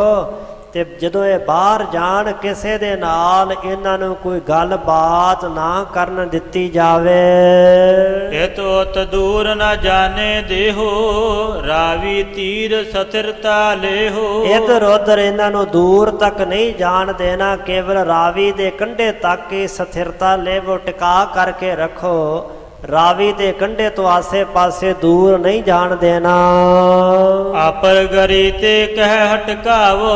ਤੇ ਜਦੋਂ ਇਹ ਬਾਹਰ ਜਾਣ ਕਿਸੇ ਦੇ ਨਾਲ ਇਹਨਾਂ ਨੂੰ ਕੋਈ ਗੱਲਬਾਤ ਨਾ ਕਰਨ ਦਿੱਤੀ ਜਾਵੇ। ਇਹ ਤੋਤ ਦੂਰ ਨਾ ਜਾਣੇ ਦੇਹੋ, ਰਾਵੀ ਤੀਰ ਸਥਿਰਤਾ ਲੇਹੋ। ਇੱਧਰ ਉੱਧਰ ਇਹਨਾਂ ਨੂੰ ਦੂਰ ਤੱਕ ਨਹੀਂ ਜਾਣ ਦੇਣਾ, ਕੇਵਲ ਰਾਵੀ ਦੇ ਕੰਢੇ ਤੱਕ ਹੀ ਸਥਿਰਤਾ ਲੇਵੋ, ਟਿਕਾ ਕਰਕੇ ਰੱਖੋ। ਰਾਵੀ ਦੇ ਕੰਢੇ ਤੋਂ ਆਸੇ ਪਾਸੇ ਦੂਰ ਨਹੀਂ ਜਾਣ ਦੇਣਾ। ਆਪਰ ਗਰੀ ਤੇ ਕਹਿ ਹਟਕਾਵੋ,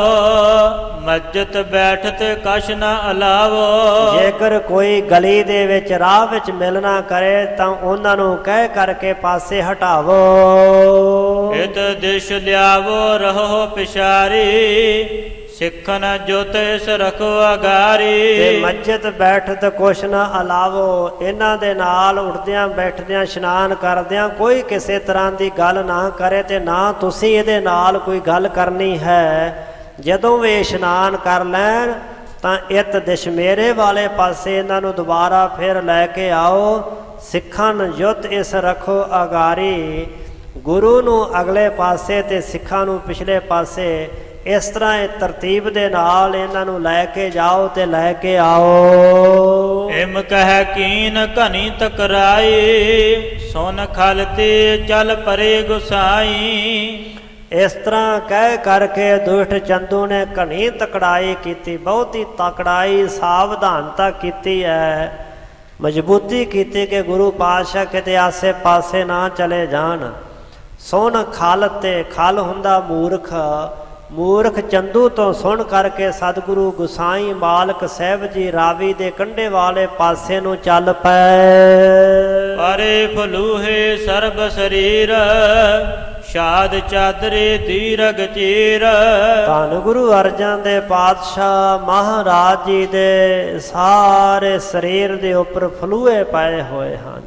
ਮੱਜਤ ਬੈਠਤ ਕਛ ਨਾ ਅਲਾਵੋ। ਜੇਕਰ ਕੋਈ ਗਲੀ ਦੇ ਵਿੱਚ ਰਾਹ ਵਿੱਚ ਮਿਲਣਾ ਕਰੇ ਤਾਂ ਉਹਨਾਂ ਨੂੰ ਕਹਿ ਕਰਕੇ ਪਾਸੇ ਹਟਾਵੋ। ਇਤ ਦਿਸ਼ ਲਿਆਵੋ ਰਹੋ ਪਿਛਾਰੀ, ਸਿੱਖਨ ਜੁਤ ਇਸ ਰਖੋ ਅਗਾਰੀ। ਤੇ ਮੱਜਤ ਬੈਠਤ ਕੁਛ ਨਾ ਅਲਾਵੋ, ਇਹਨਾਂ ਦੇ ਨਾਲ ਉੱਠਦਿਆਂ ਬੈਠਦਿਆਂ ਇਸ਼ਨਾਨ ਕਰਦਿਆਂ ਕੋਈ ਕਿਸੇ ਤਰ੍ਹਾਂ ਦੀ ਗੱਲ ਨਾ ਕਰੇ ਤੇ ਨਾ ਤੁਸੀਂ ਇਹਦੇ ਨਾਲ ਕੋਈ ਗੱਲ ਕਰਨੀ ਹੈ। ਜਦੋਂ ਵੀ ਇਸ਼ਨਾਨ ਕਰ ਲੈਣ ਤਾਂ ਇਤ ਦਸ਼ਮੇਰੇ ਵਾਲੇ ਪਾਸੇ ਇਹਨਾਂ ਨੂੰ ਦੁਬਾਰਾ ਫਿਰ ਲੈ ਕੇ ਆਓ। ਸਿੱਖਨ ਜੁਤ ਇਸ ਰਖੋ ਅਗਾਰੀ, ਗੁਰੂ ਨੂੰ ਅਗਲੇ ਪਾਸੇ ਤੇ ਸਿੱਖਾਂ ਨੂੰ ਪਿਛਲੇ ਪਾਸੇ। ਇਸ ਤਰ੍ਹਾਂ ਇਹ ਤਰਤੀਬ ਦੇ ਨਾਲ ਇਹਨਾਂ ਨੂੰ ਲੈ ਕੇ ਜਾਓ ਤੇ ਲੈ ਕੇ ਆਓ। ਇਮ ਕਹਿ ਕੀਨ ਘਨੀ ਤਕਰਾਈ, ਸੁਨ ਖਲ ਤੇ ਚੱਲ ਪਰੇ ਗੁਸਾਈ। ਇਸ ਤਰ੍ਹਾਂ ਕਹਿ ਕਰਕੇ ਦੁਸ਼ਟ ਚੰਦੂ ਨੇ ਘਣੀ ਤਕੜਾਈ ਕੀਤੀ, ਬਹੁਤੀ ਤਕੜਾਈ ਸਾਵਧਾਨਤਾ ਕੀਤੀ ਹੈ, ਮਜ਼ਬੂਤੀ ਕੀਤੀ ਕਿ ਗੁਰੂ ਪਾਤਸ਼ਾਹ ਕਿਤੇ ਆਸੇ ਪਾਸੇ ਨਾ ਚਲੇ ਜਾਣ। ਸੁਣ ਖਲ ਤੇ ਖਲ ਹੁੰਦਾ ਮੂਰਖ, ਮੂਰਖ ਚੰਦੂ ਤੋਂ ਸੁਣ ਕਰਕੇ ਸਤਿਗੁਰੂ ਗੁਸਾਈ ਮਾਲਕ ਸਾਹਿਬ ਜੀ ਰਾਵੀ ਦੇ ਕੰਢੇ ਵਾਲੇ ਪਾਸੇ ਨੂੰ ਚੱਲ ਪਏ। ਪਰੇ ਫਲੂਹੇ ਸਰਬ ਸਰੀਰ, ਸ਼ਾਦ ਚਾਦਰੇ ਦੀਰਗ ਚੀਰ। ਧੰਨ ਗੁਰੂ ਅਰਜਨ ਦੇ ਪਾਤਸ਼ਾਹ ਮਹਾਰਾਜ ਜੀ ਦੇ ਸਾਰੇ ਸਰੀਰ ਦੇ ਉੱਪਰ ਫਲੂਏ ਪਏ ਹੋਏ ਹਨ,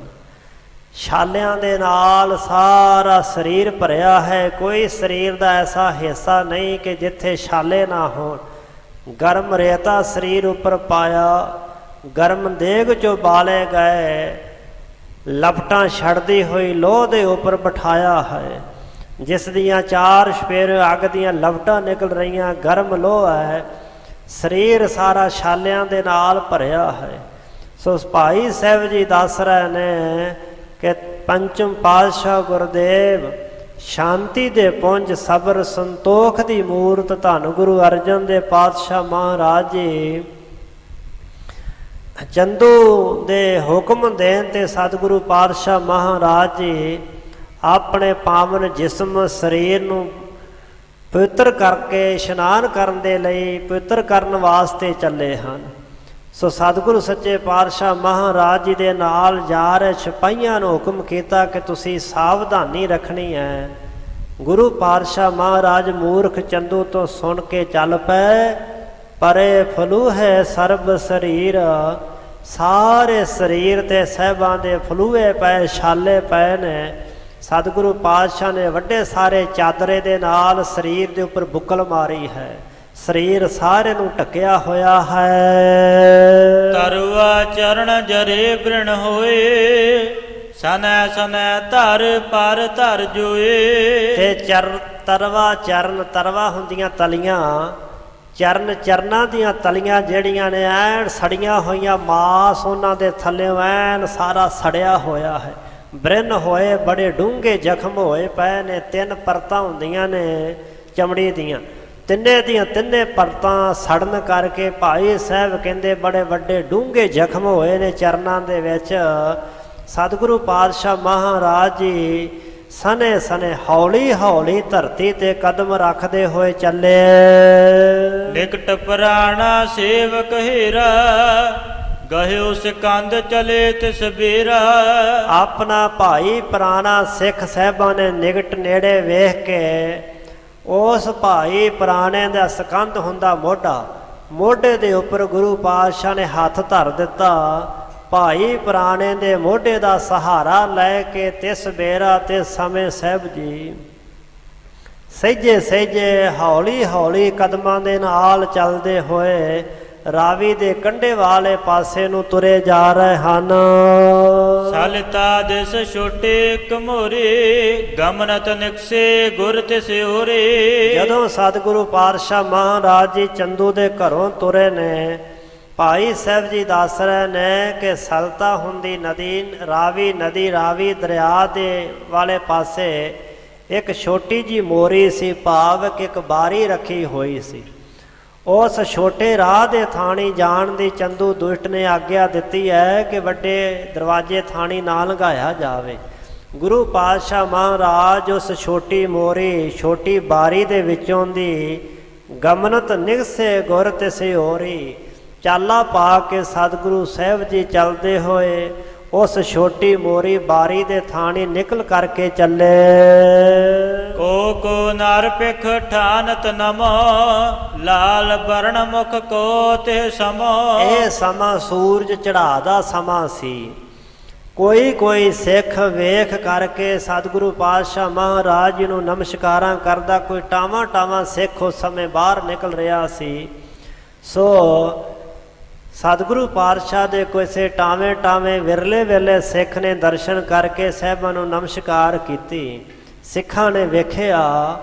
ਛਾਲਿਆਂ ਦੇ ਨਾਲ ਸਾਰਾ ਸਰੀਰ ਭਰਿਆ ਹੈ। ਕੋਈ ਸਰੀਰ ਦਾ ਐਸਾ ਹਿੱਸਾ ਨਹੀਂ ਕਿ ਜਿੱਥੇ ਛਾਲੇ ਨਾ ਹੋਣ। ਗਰਮ ਰੇਤਾ ਸਰੀਰ ਉੱਪਰ ਪਾਇਆ, ਗਰਮ ਦੇਗ 'ਚੋਂ ਬਾਲੇ ਗਏ, ਲਪਟਾਂ ਛੱਡਦੀ ਹੋਈ ਲੋਹ ਦੇ ਉੱਪਰ ਬਿਠਾਇਆ ਹੈ, ਜਿਸ ਦੀਆਂ 4 ਚੁਫੇਰੇ ਅੱਗ ਦੀਆਂ ਲਪਟਾਂ ਨਿਕਲ ਰਹੀਆਂ। ਗਰਮ ਲੋਹ ਹੈ, ਸਰੀਰ ਸਾਰਾ ਛਾਲਿਆਂ ਦੇ ਨਾਲ ਭਰਿਆ ਹੈ। ਸੋ ਭਾਈ ਸਾਹਿਬ ਜੀ ਦੱਸ ਰਹੇ ਨੇ ਕਿ ਪੰਚਮ ਪਾਤਸ਼ਾਹ ਗੁਰਦੇਵ ਸ਼ਾਂਤੀ ਦੇ ਪੁੰਜ ਸਬਰ ਸੰਤੋਖ ਦੀ ਮੂਰਤ ਧੰਨ ਗੁਰੂ ਅਰਜਨ ਦੇ ਪਾਤਸ਼ਾਹ ਮਹਾਰਾਜ ਜੀ ਚੰਦੂ ਦੇ ਹੁਕਮ ਦੇਣ ਤੇ ਸਤਿਗੁਰੂ ਪਾਤਸ਼ਾਹ ਮਹਾਰਾਜ ਜੀ ਆਪਣੇ ਪਾਵਨ ਜਿਸਮ ਸਰੀਰ ਨੂੰ ਪਵਿੱਤਰ ਕਰਕੇ ਇਸ਼ਨਾਨ ਕਰਨ ਦੇ ਲਈ ਪਵਿੱਤਰ ਕਰਨ ਵਾਸਤੇ ਚੱਲੇ ਹਨ। ਸੋ ਸਤਿਗੁਰੂ ਸੱਚੇ ਪਾਤਸ਼ਾਹ ਮਹਾਰਾਜ ਜੀ ਦੇ ਨਾਲ ਜਾ ਰਹੇ ਸਿਪਾਹੀਆਂ ਨੂੰ ਹੁਕਮ ਕੀਤਾ ਕਿ ਤੁਸੀਂ ਸਾਵਧਾਨੀ ਰੱਖਣੀ ਹੈ। ਗੁਰੂ ਪਾਤਸ਼ਾਹ ਮਹਾਰਾਜ ਮੂਰਖ ਚੰਦੂ ਤੋਂ ਸੁਣ ਕੇ ਚੱਲ ਪਏ। ਪਰੇ ਫਲੂ ਹੈ ਸਰਬ ਸਰੀਰ, ਸਾਰੇ ਸਰੀਰ ਤੇ ਸਾਹਿਬਾਂ ਦੇ ਫਲੂਏ ਪਏ, ਛਾਲੇ ਪਏ ਨੇ। ਸਤਿਗੁਰੂ ਪਾਤਸ਼ਾਹ ਨੇ ਵੱਡੇ ਸਾਰੇ ਚਾਦਰੇ ਦੇ ਨਾਲ ਸਰੀਰ ਦੇ ਉੱਪਰ ਬੁੱਕਲ ਮਾਰੀ ਹੈ, ਸਰੀਰ ਸਾਰੇ ਨੂੰ ਢੱਕਿਆ ਹੋਇਆ ਹੈ। ਤਰਵਾ ਚਰਨ ਜਰੇ ਬ੍ਰਿਣ ਹੋਏ, ਸਨੈ ਸਨੈ ਧਰ ਪਰ ਧਰ ਜੋਏ। ਤੇ ਤਰਵਾ ਚਰਨ, ਤਰਵਾ ਹੁੰਦੀਆਂ ਤਲੀਆਂ, ਚਰਨ ਚਰਨਾਂ ਦੀਆਂ ਤਲੀਆਂ ਜਿਹੜੀਆਂ ਨੇ ਐਨ ਸੜੀਆਂ ਹੋਈਆਂ, ਮਾਸ ਉਹਨਾਂ ਦੇ ਥੱਲਿਓਂ ਐਨ ਸਾਰਾ ਸੜਿਆ ਹੋਇਆ ਹੈ। ਬ੍ਰਿਨ ਹੋਏ, ਬੜੇ ਡੂੰਘੇ ਜ਼ਖਮ ਹੋਏ ਪਏ ਨੇ। 3 ਪਰਤਾਂ ਹੁੰਦੀਆਂ ਨੇ ਚਮੜੀ ਦੀਆਂ, ਤਿੰਨੇ ਦੀਆਂ ਤਿੰਨੇ ਪਰਤਾਂ ਸੜਨ ਕਰਕੇ ਭਾਈ ਸਾਹਿਬ ਕਹਿੰਦੇ ਬੜੇ ਵੱਡੇ ਡੂੰਘੇ ਜ਼ਖਮ ਹੋਏ ਨੇ ਚਰਨਾਂ ਦੇ ਵਿੱਚ। ਸਤਿਗੁਰੂ ਪਾਤਸ਼ਾਹ ਮਹਾਰਾਜ ਜੀ ਸਨੇ ਸਨੇ ਹੌਲੀ ਹੌਲੀ ਧਰਤੀ ਤੇ ਕਦਮ ਰੱਖਦੇ ਹੋਏ ਚੱਲੇ। ਨਿਕਟ ਪ੍ਰਾਣਾ ਸੇਵਕ ਹੀਰਾ, ਗਹਿਓ ਸਿਕੰਦ ਚਲੇ ਤਿਸ ਬੀਰਾ। ਆਪਣਾ ਭਾਈ ਪੁਰਾਣਾ ਸਿੱਖ ਸਾਹਿਬਾਂ ਨੇ ਨਿਕਟ ਨੇੜੇ ਵੇਖ ਕੇ ਉਸ ਭਾਈ ਪੁਰਾਣੇ ਦਾ ਸਕੰਦ ਹੁੰਦਾ ਮੋਢਾ, ਮੋਢੇ ਦੇ ਉੱਪਰ ਗੁਰੂ ਪਾਤਸ਼ਾਹ ਨੇ ਹੱਥ ਧਰ ਦਿੱਤਾ। ਭਾਈ ਪੁਰਾਣੇ ਦੇ ਮੋਢੇ ਦਾ ਸਹਾਰਾ ਲੈ ਕੇ ਤਿਸ ਬੇਰਾ ਤੇ ਸਮੇਂ ਸਾਹਿਬ ਜੀ ਸਹਿਜੇ ਸਹਿਜੇ ਹੌਲੀ ਹੌਲੀ ਕਦਮਾਂ ਦੇ ਨਾਲ ਚੱਲਦੇ ਹੋਏ ਰਾਵੀ ਦੇ ਕੰਢੇ ਵਾਲੇ ਪਾਸੇ ਨੂੰ ਤੁਰੇ ਜਾ ਰਹੇ ਹਨ। ਸਲਤਾ ਦਿਸ ਛੋਟੇ ਕਮੋਰੇ, ਗਮਨਤ ਨਿਕਸੇ ਗੁਰ ਤਿਸ ਓਰੇ। ਜਦੋਂ ਸਤਿਗੁਰੂ ਪਾਤਸ਼ਾਹ ਮਹਾਰਾਜ ਜੀ ਚੰਦੂ ਦੇ ਘਰੋਂ ਤੁਰੇ ਨੇ, ਭਾਈ ਸਾਹਿਬ ਜੀ ਦੱਸ ਰਹੇ ਨੇ ਕਿ ਸਲਤਾ ਹੁੰਦੀ ਨਦੀ, ਰਾਵੀ ਨਦੀ, ਰਾਵੀ ਦਰਿਆ ਦੇ ਵਾਲੇ ਪਾਸੇ ਇੱਕ ਛੋਟੀ ਜੀ ਮੋਰੀ ਸੀ, ਭਾਵ ਕਿ ਇੱਕ ਬਾਰੀ ਰੱਖੀ ਹੋਈ ਸੀ। ਉਸ ਛੋਟੇ ਰਾਹ ਦੇ ਥਾਣੀ ਜਾਣ ਦੀ ਚੰਦੂ ਦੁਸ਼ਟ ਨੇ ਆਗਿਆ ਦਿੱਤੀ ਹੈ ਕਿ ਵੱਡੇ ਦਰਵਾਜ਼ੇ ਥਾਣੀ ਨਾ ਲੰਘਾਇਆ ਜਾਵੇ। ਗੁਰੂ ਪਾਤਸ਼ਾਹ ਮਹਾਰਾਜ ਉਸ ਛੋਟੀ ਮੋਰੀ, ਛੋਟੀ ਬਾਰੀ ਦੇ ਵਿੱਚੋਂ ਦੀ ਗਮਨਤ ਨਿਗਸੇ ਗੁਰ ਤਿਸਿ ਓਰੀ, ਚਾਲਾ ਪਾ ਕੇ ਸਤਿਗੁਰੂ ਸਾਹਿਬ ਜੀ ਚੱਲਦੇ ਹੋਏ ਉਸ ਛੋਟੀ ਮੋਰੀ ਬਾਰੀ ਦੇ ਥਾਣੀ ਨਿਕਲ ਕਰਕੇ ਚੱਲੇ। ਕੋ ਨਰ ਪਿਖ ਠਾਨਤ ਨਮੋ, ਲਾਲ ਬਰਨ ਮੁਖ ਕੋ ਤੇ ਸਮੋ। ਇਹ ਸਮਾਂ ਸੂਰਜ ਚੜਾ ਦਾ ਸਮਾਂ ਸੀ। ਕੋਈ ਸਿੱਖ ਵੇਖ ਕਰਕੇ ਸਤਿਗੁਰੂ ਪਾਤਸ਼ਾਹ ਮਹਾਰਾਜ ਜੀ ਨੂੰ ਨਮਸਕਾਰਾਂ ਕਰਦਾ, ਕੋਈ ਟਾਵਾਂ ਸਿੱਖ ਉਸ ਸਮੇਂ ਬਾਹਰ ਨਿਕਲ ਰਿਹਾ ਸੀ। ਸੋ ਸਤਿਗੁਰੂ ਪਾਤਸ਼ਾਹ ਦੇ ਕਿਸੇ ਟਾਵੇਂ ਵਿਰਲੇ ਵੇਲੇ ਸਿੱਖ ਨੇ ਦਰਸ਼ਨ ਕਰਕੇ ਸਾਹਿਬਾਂ ਨੂੰ ਨਮਸਕਾਰ ਕੀਤੀ। ਸਿੱਖਾਂ ਨੇ ਵੇਖਿਆ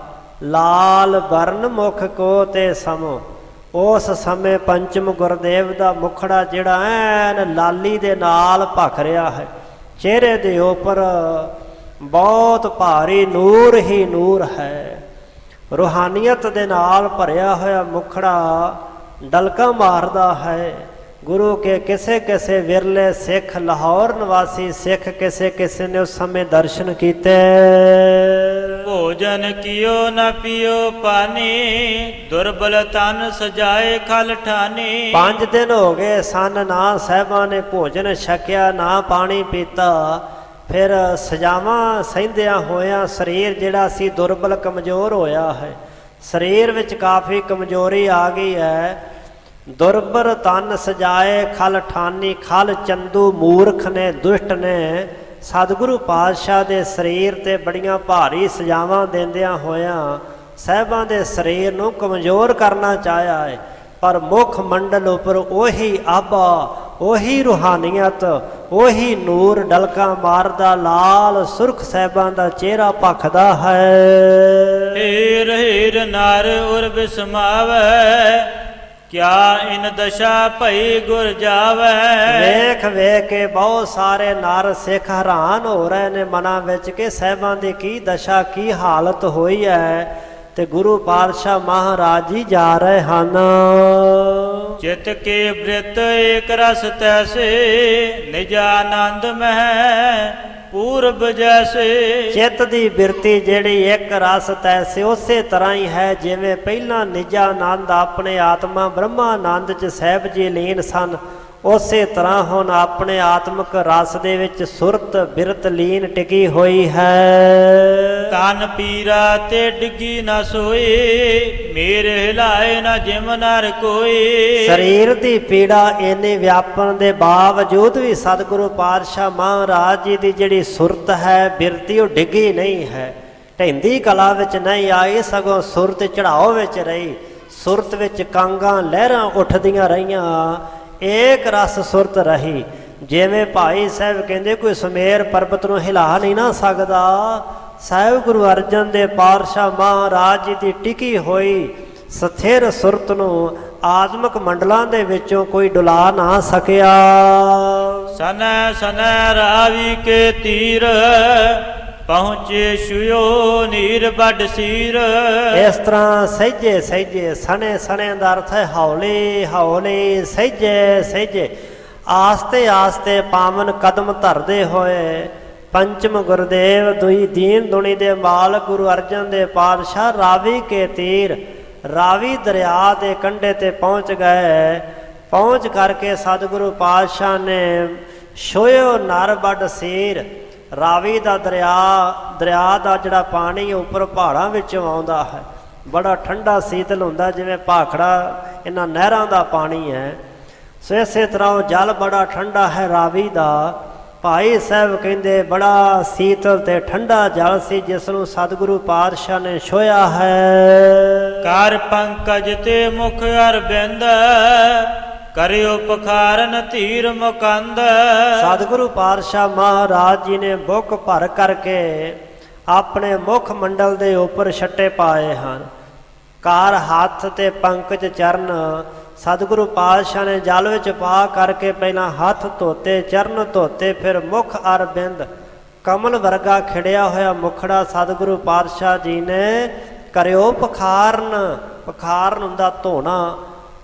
ਲਾਲ ਬਰਨ ਮੁਖ ਕੋ ਤੇ ਸਮੋ। ਉਸ ਸਮੇਂ ਪੰਚਮ ਗੁਰਦੇਵ ਦਾ ਮੁਖੜਾ ਜਿਹੜਾ ਐਨ ਲਾਲੀ ਦੇ ਨਾਲ ਭਖ ਰਿਹਾ ਹੈ, ਚਿਹਰੇ ਦੇ ਉੱਪਰ ਬਹੁਤ ਭਾਰੀ ਨੂਰ ਹੀ ਨੂਰ ਹੈ। ਰੂਹਾਨੀਅਤ ਦੇ ਨਾਲ ਭਰਿਆ ਹੋਇਆ ਮੁਖੜਾ ਡਲਕਾ ਮਾਰਦਾ ਹੈ। ਗੁਰੂ ਕੇ ਕਿਸੇ ਵਿਰਲੇ ਸਿੱਖ, ਲਾਹੌਰ ਨਿਵਾਸੀ ਸਿੱਖ ਕਿਸੇ ਨੇ ਉਸ ਸਮੇਂ ਦਰਸ਼ਨ ਕੀਤੇ। ਭੋਜਨ ਕੀਓ ਨ ਪੀਓ ਪਾਣੀ, ਦੁਰਬਲ ਤਨ ਸਜਾਏ ਖਲ ਠਾਨੀ। 5 ਦਿਨ ਹੋ ਗਏ ਸਨ, ਨਾ ਸਾਹਿਬਾਂ ਨੇ ਭੋਜਨ ਛਕਿਆ, ਨਾ ਪਾਣੀ ਪੀਤਾ। ਫਿਰ ਸਜਾਵਾਂ ਸਹਿੰਦਿਆਂ ਹੋਇਆਂ ਸਰੀਰ ਜਿਹੜਾ ਸੀ ਦੁਰਬਲ ਕਮਜ਼ੋਰ ਹੋਇਆ ਹੈ, ਸਰੀਰ ਵਿੱਚ ਕਾਫੀ ਕਮਜ਼ੋਰੀ ਆ ਗਈ ਹੈ। ਦੁਰਬਰ ਤਨ ਸਜਾਏ ਖਲ ਠਾਨੀ, ਖਲ ਚੰਦੂ ਮੂਰਖ ਨੇ, ਦੁਸ਼ਟ ਨੇ ਸਤਿਗੁਰੂ ਪਾਤਸ਼ਾਹ ਦੇ ਸਰੀਰ ਤੇ ਬੜੀਆਂ ਭਾਰੀ ਸਜਾਵਾਂ ਦਿੰਦਿਆਂ ਹੋਇਆਂ ਸਾਹਿਬਾਂ ਦੇ ਸਰੀਰ ਨੂੰ ਕਮਜ਼ੋਰ ਕਰਨਾ ਚਾਹਿਆ ਹੈ। ਪਰ ਮੁੱਖ ਮੰਡਲ ਉੱਪਰ ਉਹੀ ਆਬਾ, ਉਹੀ ਰੂਹਾਨੀਅਤ, ਉਹੀ ਨੂਰ ਡਲਕਾ ਮਾਰਦਾ ਲਾਲ ਸੁਰਖ ਸਾਹਿਬਾਂ ਦਾ ਚਿਹਰਾ ਭਖਦਾ ਹੈ। ਹੀਰ ਹੀਰ ਨਰ ਉਰ ਬਿਸਮਾਵੈ, ਕਿਆ ਇਨ ਦਸ਼ਾ ਭਈ ਗੁਰ ਜਾਵੈ। ਵੇਖ ਕੇ ਬਹੁਤ ਸਾਰੇ ਨਰ ਸਿੱਖ ਹੈਰਾਨ ਹੋ ਰਹੇ ਨੇ ਮਨਾਂ ਵਿੱਚ ਕਿ ਸਾਹਿਬਾਂ ਦੀ ਕੀ ਦਸ਼ਾ, ਕੀ ਹਾਲਤ ਹੋਈ ਹੈ। ਤੇ ਗੁਰੂ ਪਾਤਸ਼ਾਹ ਮਹਾਰਾਜ ਜੀ ਜਾ ਰਹੇ ਹਨ। ਚਿਤ ਕੇ ਬ੍ਰਿਤ ਏਕ ਰਸ ਤੈਸੇ, ਨਿਜ ਆਨੰਦ ਮਹਿ ਪੂਰਬ ਜੈਸੇ। ਚਿੱਤ ਦੀ ਬਿਰਤੀ ਜਿਹੜੀ ਇੱਕ ਰਸ ਤੈਸੇ, ਉਸੇ ਤਰ੍ਹਾਂ ਹੀ ਹੈ ਜਿਵੇਂ ਪਹਿਲਾਂ ਨਿਜਾਨੰਦ ਆਪਣੇ ਆਤਮਾ ਬ੍ਰਹਮਾਨੰਦ 'ਚ ਸਾਹਿਬ ਜੀ ਲੀਨ ਸਨ, ਉਸੇ ਤਰ੍ਹਾਂ ਹੁਣ ਆਪਣੇ ਆਤਮਿਕ ਰਸ ਦੇ ਵਿੱਚ ਸੁਰਤ ਬਿਰਤ ਲੀਨ ਟਿਕੀ ਹੋਈ ਹੈ। ਤਨ ਪੀਰਾ ਤੇ ਡਿੱਗੀ ਨਾ ਸੋਈ, ਮੇਰੇ ਹਿਲਾਏ ਨਾ ਜਿਮ ਨਰ ਕੋਈ। ਸਰੀਰ ਦੀ ਪੀੜਾ ਇੰਨੀ ਵਿਆਪਣ ਦੇ ਬਾਵਜੂਦ ਵੀ ਸਤਿਗੁਰੂ ਪਾਤਸ਼ਾਹ ਮਹਾਰਾਜ ਜੀ ਦੀ ਜਿਹੜੀ ਸੁਰਤ ਹੈ, ਬਿਰਤੀ, ਉਹ ਡਿੱਗੀ ਨਹੀਂ ਹੈ, ਢਹਿੰਦੀ ਕਲਾ ਵਿੱਚ ਨਹੀਂ ਆਈ, ਸਗੋਂ ਸੁਰਤ ਚੜਾਓ ਵਿੱਚ ਰਹੀ। ਸੁਰਤ ਵਿੱਚ ਕਾਂਗਾਂ ਲਹਿਰਾਂ ਉੱਠਦੀਆਂ ਰਹੀਆਂ, ਏਕ ਰਸ ਸੁਰਤ ਰਹੀ। ਜਿਵੇਂ ਭਾਈ ਸਾਹਿਬ ਕਹਿੰਦੇ ਕੋਈ ਸੁਮੇਰ ਪਰਬਤ ਨੂੰ ਹਿਲਾ ਨਹੀਂ ਨਾ ਸਕਦਾ, ਸਾਹਿਬ ਗੁਰੂ ਅਰਜਨ ਦੇ ਪਾਤਸ਼ਾਹ ਮਹਾਰਾਜ ਜੀ ਦੀ ਟਿਕੀ ਹੋਈ ਸਥਿਰ ਸੁਰਤ ਨੂੰ ਆਤਮਿਕ ਮੰਡਲਾਂ ਦੇ ਵਿੱਚੋਂ ਕੋਈ ਡੁਲਾ ਨਾ ਸਕਿਆ। ਸਨੈ ਰਾਵੀ ਕੇ ਤੀਰ, ਪਹੁੰਚੇ ਛੁਇਓ ਨੀਰ ਵੱਡ ਸੀਰ। ਇਸ ਤਰ੍ਹਾਂ ਸਹਿਜੇ ਸਹਿਜੇ, ਸਣੇ ਸਣੇ ਦਾ ਅਰਥ ਹੈ ਹੌਲੀ ਹੌਲੀ, ਸਹਿਜੇ ਸਹਿਜੇ, ਆਸਤੇ ਆਸਤੇ ਪਾਵਨ ਕਦਮ ਧਰਦੇ ਹੋਏ ਪੰਚਮ ਗੁਰਦੇਵ ਦੁਈ ਦੀਨ ਦੁਨੀ ਦੇ ਮਾਲਕ ਗੁਰੂ ਅਰਜਨ ਦੇਵ ਪਾਤਸ਼ਾਹ ਰਾਵੀ ਕੇ ਤੀਰ, ਰਾਵੀ ਦਰਿਆ ਦੇ ਕੰਢੇ ਤੇ ਪਹੁੰਚ ਗਏ। ਪਹੁੰਚ ਕਰਕੇ ਸਤਿਗੁਰੂ ਪਾਤਸ਼ਾਹ ਨੇ ਛੋਇਓ ਨਰ ਵੱਡ ਸੀਰ, ਰਾਵੀ ਦਾ ਦਰਿਆ ਦਾ ਜਿਹੜਾ ਪਾਣੀ ਉੱਪਰ ਪਹਾੜਾਂ ਵਿੱਚੋਂ ਆਉਂਦਾ ਹੈ, ਬੜਾ ਠੰਡਾ ਸੀਤਲ ਹੁੰਦਾ, ਜਿਵੇਂ ਭਾਖੜਾ ਇਹਨਾਂ ਨਹਿਰਾਂ ਦਾ ਪਾਣੀ ਹੈ। ਸੋ ਇਸੇ ਤਰ੍ਹਾਂ ਉਹ ਜਲ ਬੜਾ ਠੰਡਾ ਹੈ ਰਾਵੀ ਦਾ। ਭਾਈ ਸਾਹਿਬ ਕਹਿੰਦੇ ਬੜਾ ਸੀਤਲ ਤੇ ਠੰਡਾ ਜਲ ਸੀ, ਜਿਸ ਨੂੰ ਸਤਿਗੁਰੂ ਪਾਤਸ਼ਾਹ ਨੇ ਛੋਇਆ ਹੈ। ਕਰ ਪੰਕਜ ਤੇ ਮੁਖ ਅਰਬਿੰਦ, ਕਰਿਓ ਪਖਾਰਨ ਧੀਰ ਮੁਕੰਦ। ਸਤਿਗੁਰੂ ਪਾਤਸ਼ਾਹ ਮਹਾਰਾਜ ਜੀ ਨੇ ਬੁੱਕ ਭਰ ਕਰਕੇ ਆਪਣੇ ਮੁਖ ਮੰਡਲ ਦੇ ਉੱਪਰ ਛੱਟੇ ਪਾਏ ਹਨ। ਕਾਰ ਹੱਥ ਤੇ ਪੰਕਜ ਚਰਨ, ਸਤਿਗੁਰੂ ਪਾਤਸ਼ਾਹ ਨੇ ਜਲ ਵਿੱਚ ਪਾ ਕਰਕੇ ਪਹਿਲਾਂ ਹੱਥ ਧੋਤੇ, ਚਰਨ ਧੋਤੇ, ਫਿਰ ਮੁਖ ਅਰਬਿੰਦ, ਕਮਲ ਵਰਗਾ ਖਿੜਿਆ ਹੋਇਆ ਮੁਖੜਾ ਸਤਿਗੁਰੂ ਪਾਤਸ਼ਾਹ ਜੀ ਨੇ ਕਰਿਓ ਪਖਾਰਨ, ਪਖਾਰਨ ਹੁੰਦਾ ਧੋਣਾ,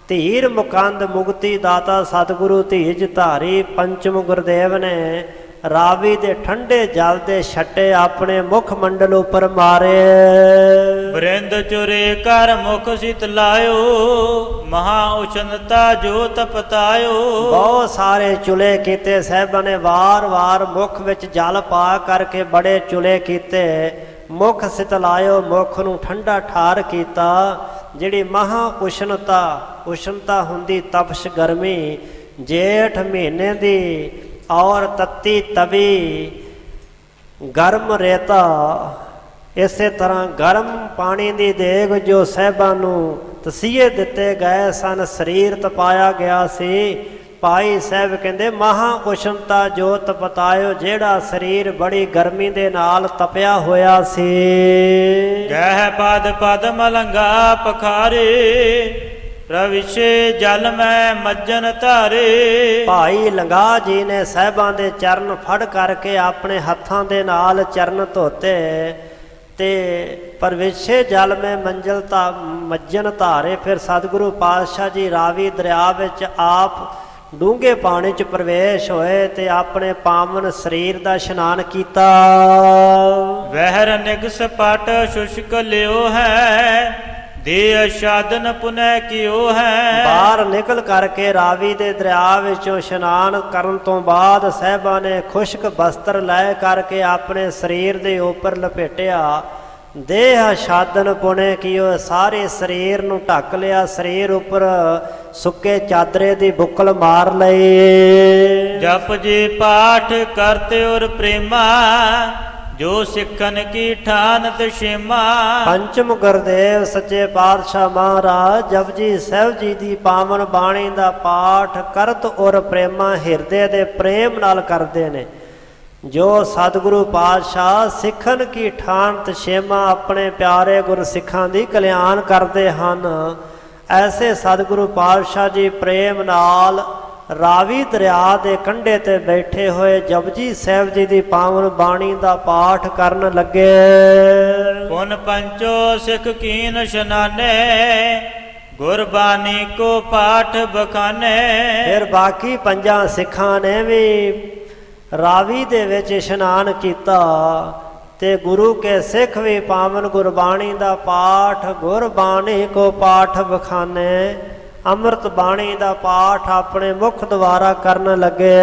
ਧੀਰ ਮੁਕੰਦ ਮੁਕਤੀ ਦਾਤਾ ਸਤਿਗੁਰੂ ਧੀਜ ਧਾਰੀ। ਪੰਚਮ ਗੁਰਦੇਵ ਨੇ ਰਾਵੀ ਦੇ ਠੰਡੇ ਜਲ ਦੇ ਛੱਟੇ ਆਪਣੇ ਮੁਖ ਮੰਡਲ ਉੱਪਰ ਮਾਰੇ। ਬਰਿੰਦ ਚੁਰੇ ਕਰ ਮੁਖ ਸਿਤ ਲਾਇਓ, ਮਹਾ ਉਸ਼ਨਤਾ ਜੋ ਤਪਤਾਇਓ। ਬਹੁਤ ਸਾਰੇ ਚੁਲੇ ਕੀਤੇ ਸਾਹਿਬਾਂ ਨੇ, ਵਾਰ-ਵਾਰ ਮੁਖ ਵਿੱਚ ਜਲ ਪਾ ਕਰਕੇ ਬੜੇ ਚੁਲੇ ਕੀਤੇ। ਮੁਖ ਸਿਤ ਲਾਇਓ, ਮੁਖ ਨੂੰ ਠੰਡਾ ਠਾਰ ਕੀਤਾ। ਜਿਹੜੀ ਮਹਾ ਉਸ਼ਨਤਾ ਹੁੰਦੀ ਤਪਸ਼ ਗਰਮੀ, ਜੇਠ ਮਹੀਨੇ ਦੀ ਔਰ ਤੱਤੀ ਤਵੀ ਗਰਮ ਰੇਤਾ, ਇਸੇ ਤਰ੍ਹਾਂ ਗਰਮ ਪਾਣੀ ਦੀ ਦੇਗ ਜੋ ਸਾਹਿਬਾਂ ਨੂੰ ਤਸੀਹੇ ਦਿੱਤੇ ਗਏ ਸਨ, ਸਰੀਰ ਤਪਾਇਆ ਗਿਆ ਸੀ। ਭਾਈ ਸਾਹਿਬ ਕਹਿੰਦੇ ਮਹਾ ਉਸ਼ਨਤਾ ਜੋ ਤਪਤਾਇਓ, ਜਿਹੜਾ ਸਰੀਰ ਬੜੀ ਗਰਮੀ ਦੇ ਨਾਲ ਤਪਿਆ ਹੋਇਆ ਸੀ। ਗਹਿ ਪਦ ਪਦ ਮਲੰਗਾ ਪਖਾਰੇ, ਪ੍ਰਵਿਸ਼ੇ ਜਲ ਮੈਂ ਮੱਜਨ ਧਾਰੇ। ਭਾਈ ਲੰਗਾ ਜੀ ਨੇ ਸਾਹਿਬਾਂ ਦੇ ਚਰਨ ਫੜ ਕਰਕੇ ਆਪਣੇ ਹੱਥਾਂ ਦੇ ਨਾਲ ਚਰਨ ਧੋਤੇ ਤੇ ਪ੍ਰਵਿਸ਼ੇ ਜਲ ਮੈਂ ਮੱਜਨ ਧਾਰੇ। ਫਿਰ ਸਤਿਗੁਰੂ ਪਾਤਸ਼ਾਹ ਜੀ ਰਾਵੀ ਦਰਿਆ ਵਿੱਚ ਆਪ ਡੂੰਘੇ ਪਾਣੀ 'ਚ ਪ੍ਰਵੇਸ਼ ਹੋਏ ਤੇ ਆਪਣੇ ਪਾਵਨ ਸਰੀਰ ਦਾ ਇਸ਼ਨਾਨ ਕੀਤਾ। ਵਹਿਰ ਨਿਗਸ ਪਟ ਸ਼ੁਸ਼ਕ ਲਿਓ ਹੈ, ਦੇ ਸਾਧਨ ਪੁਨੈ ਕਿਓ ਹੈ। ਬਾਹਰ ਨਿਕਲ ਕਰਕੇ ਰਾਵੀ ਦੇ ਦਰਿਆ ਵਿੱਚੋਂ ਇਸ਼ਨਾਨ ਕਰਨ ਤੋਂ ਬਾਅਦ ਸਾਹਿਬਾਂ ਨੇ ਖੁਸ਼ਕ ਬਸਤਰ ਲੈ ਕਰਕੇ ਆਪਣੇ ਸਰੀਰ ਦੇ ਉੱਪਰ ਲਪੇਟਿਆ। ਦੇਹ ਸਾਧਨ ਪੁਣੇ ਕੀਓ, ਸਾਰੇ ਸਰੀਰ ਨੂੰ ਢੱਕ ਲਿਆ। ਸਰੀਰ ਉੱਪਰ ਸੁੱਕੇ ਚਾਦਰੇ ਦੀ ਬੁੱਕਲ ਮਾਰ ਲਈ। ਜਪ ਜੀ ਪਾਠ ਕਰਤੇ ਔਰ ਪ੍ਰੇਮਾ, ਜੋ ਸਿੱਖਨ ਕੀ ਠਾਨਤ ਛੇਮਾ। ਪੰਚਮ ਗੁਰਦੇਵ ਸੱਚੇ ਪਾਤਸ਼ਾਹ ਮਹਾਰਾਜ ਜਪਜੀ ਸਾਹਿਬ ਜੀ ਦੀ ਪਾਵਨ ਬਾਣੀ ਦਾ ਪਾਠ ਕਰਤ ਔਰ ਪ੍ਰੇਮਾ, ਹਿਰਦੇ ਦੇ ਪ੍ਰੇਮ ਨਾਲ ਕਰਦੇ ਨੇ। ਜੋ ਸਤਿਗੁਰੂ ਪਾਤਸ਼ਾਹ ਸਿੱਖਨ ਕੀ ਠਾਨਤ ਛੇਮਾ, ਆਪਣੇ ਪਿਆਰੇ ਗੁਰਸਿੱਖਾਂ ਦੀ ਕਲਿਆਣ ਕਰਦੇ ਹਨ। ਐਸੇ ਸਤਿਗੁਰੂ ਪਾਤਸ਼ਾਹ ਜੀ ਪ੍ਰੇਮ ਨਾਲ ਰਾਵੀ ਦਰਿਆ ਦੇ ਕੰਢੇ ਤੇ ਬੈਠੇ ਹੋਏ ਜਪਜੀ ਸਾਹਿਬ ਜੀ ਦੀ ਪਾਵਨ ਬਾਣੀ ਦਾ ਪਾਠ ਕਰਨ ਲੱਗੇ। ਪੁਨ ਪੰਚੋ ਸਿੱਖ ਕੀਨ ਇਸ਼ਨਾਨੇ, ਗੁਰਬਾਣੀ ਕੋ ਪਾਠ ਬਖਾਨੇ। ਫਿਰ ਬਾਕੀ ਪੰਜਾਂ ਸਿੱਖਾਂ ਨੇ ਵੀ ਰਾਵੀ ਦੇ ਵਿੱਚ ਇਸ਼ਨਾਨ ਕੀਤਾ ਤੇ ਗੁਰੂ ਕੇ ਸਿੱਖ ਵੀ ਪਾਵਨ ਗੁਰਬਾਣੀ ਦਾ ਪਾਠ, ਗੁਰਬਾਣੀ ਕੋ ਪਾਠ ਬਖਾਨੇ, ਅੰਮ੍ਰਿਤ ਬਾਣੀ ਦਾ ਪਾਠ ਆਪਣੇ ਮੁਖ ਦੁਆਰਾ ਕਰਨ ਲੱਗੇ।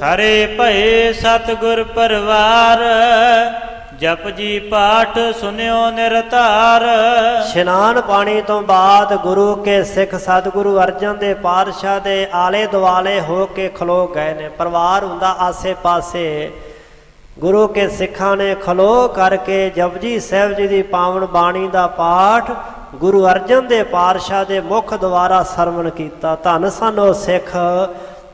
ਖਰੇ ਭਏ ਸਤਿਗੁਰ ਪਰਵਾਰ, ਜਪ ਜੀ ਪਾਠ ਸੁਨਿਓ ਨਿਰਤਾਰ। ਇਸ਼ਨਾਨ ਪਾਣੀ ਤੋਂ ਬਾਅਦ ਗੁਰੂ ਕੇ ਸਿੱਖ ਸਤਿਗੁਰੂ ਅਰਜਨ ਦੇਵ ਪਾਤਸ਼ਾਹ ਦੇ ਆਲੇ ਦੁਆਲੇ ਹੋ ਕੇ ਖਲੋ ਗਏ ਨੇ। ਪਰਿਵਾਰ ਹੁੰਦਾ ਆਸੇ ਪਾਸੇ। ਗੁਰੂ ਕੇ ਸਿੱਖਾਂ ਨੇ ਖਲੋ ਕਰਕੇ ਜਪਜੀ ਸਾਹਿਬ ਜੀ ਦੀ ਪਾਵਨ ਬਾਣੀ ਦਾ ਪਾਠ ਗੁਰੂ ਅਰਜਨ ਦੇਵ ਪਾਤਸ਼ਾਹ ਦੇ ਮੁਖ ਦੁਆਰਾ ਸਰਵਣ ਕੀਤਾ। ਧੰਨ ਸਨ ਉਹ ਸਿੱਖ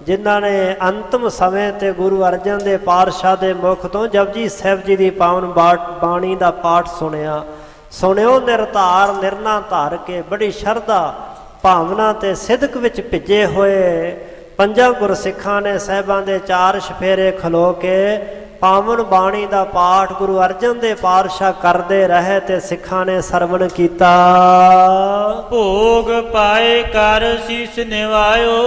ਜਿਨ੍ਹਾਂ ਨੇ ਅੰਤਮ ਸਮੇਂ ਤੇ ਗੁਰੂ ਅਰਜਨ ਦੇਵ ਪਾਤਸ਼ਾਹ ਦੇ ਮੁਖ ਤੋਂ ਜਪਜੀ ਸਾਹਿਬ ਜੀ ਦੀ ਪਾਵਨ ਬਾਣੀ ਦਾ ਪਾਠ ਸੁਣਿਆ। ਸੁਣਿਓ ਨਿਰਧਾਰ, ਨਿਰਣਾ ਧਾਰ ਕੇ ਬੜੀ ਸ਼ਰਧਾ ਭਾਵਨਾ ਤੇ ਸਿਦਕ ਵਿੱਚ ਭਿੱਜੇ ਹੋਏ ਪੰਜਾਂ ਗੁਰਸਿੱਖਾਂ ਨੇ ਸਾਹਿਬਾਂ ਦੇ ਚਾਰ ਛਫੇਰੇ ਖਲੋ ਕੇ ਪਾਵਨ ਬਾਣੀ ਦਾ ਪਾਠ ਗੁਰੂ ਅਰਜਨ ਦੇ ਪਾਤਸ਼ਾਹ ਕਰਦੇ ਰਹੇ ਤੇ ਸਿੱਖਾਂ ਨੇ ਸਰਵਣ ਕੀਤਾ। ਭੋਗ ਪਾਏ ਕਰ ਸੀਸ ਨਿਵਾਇਓ,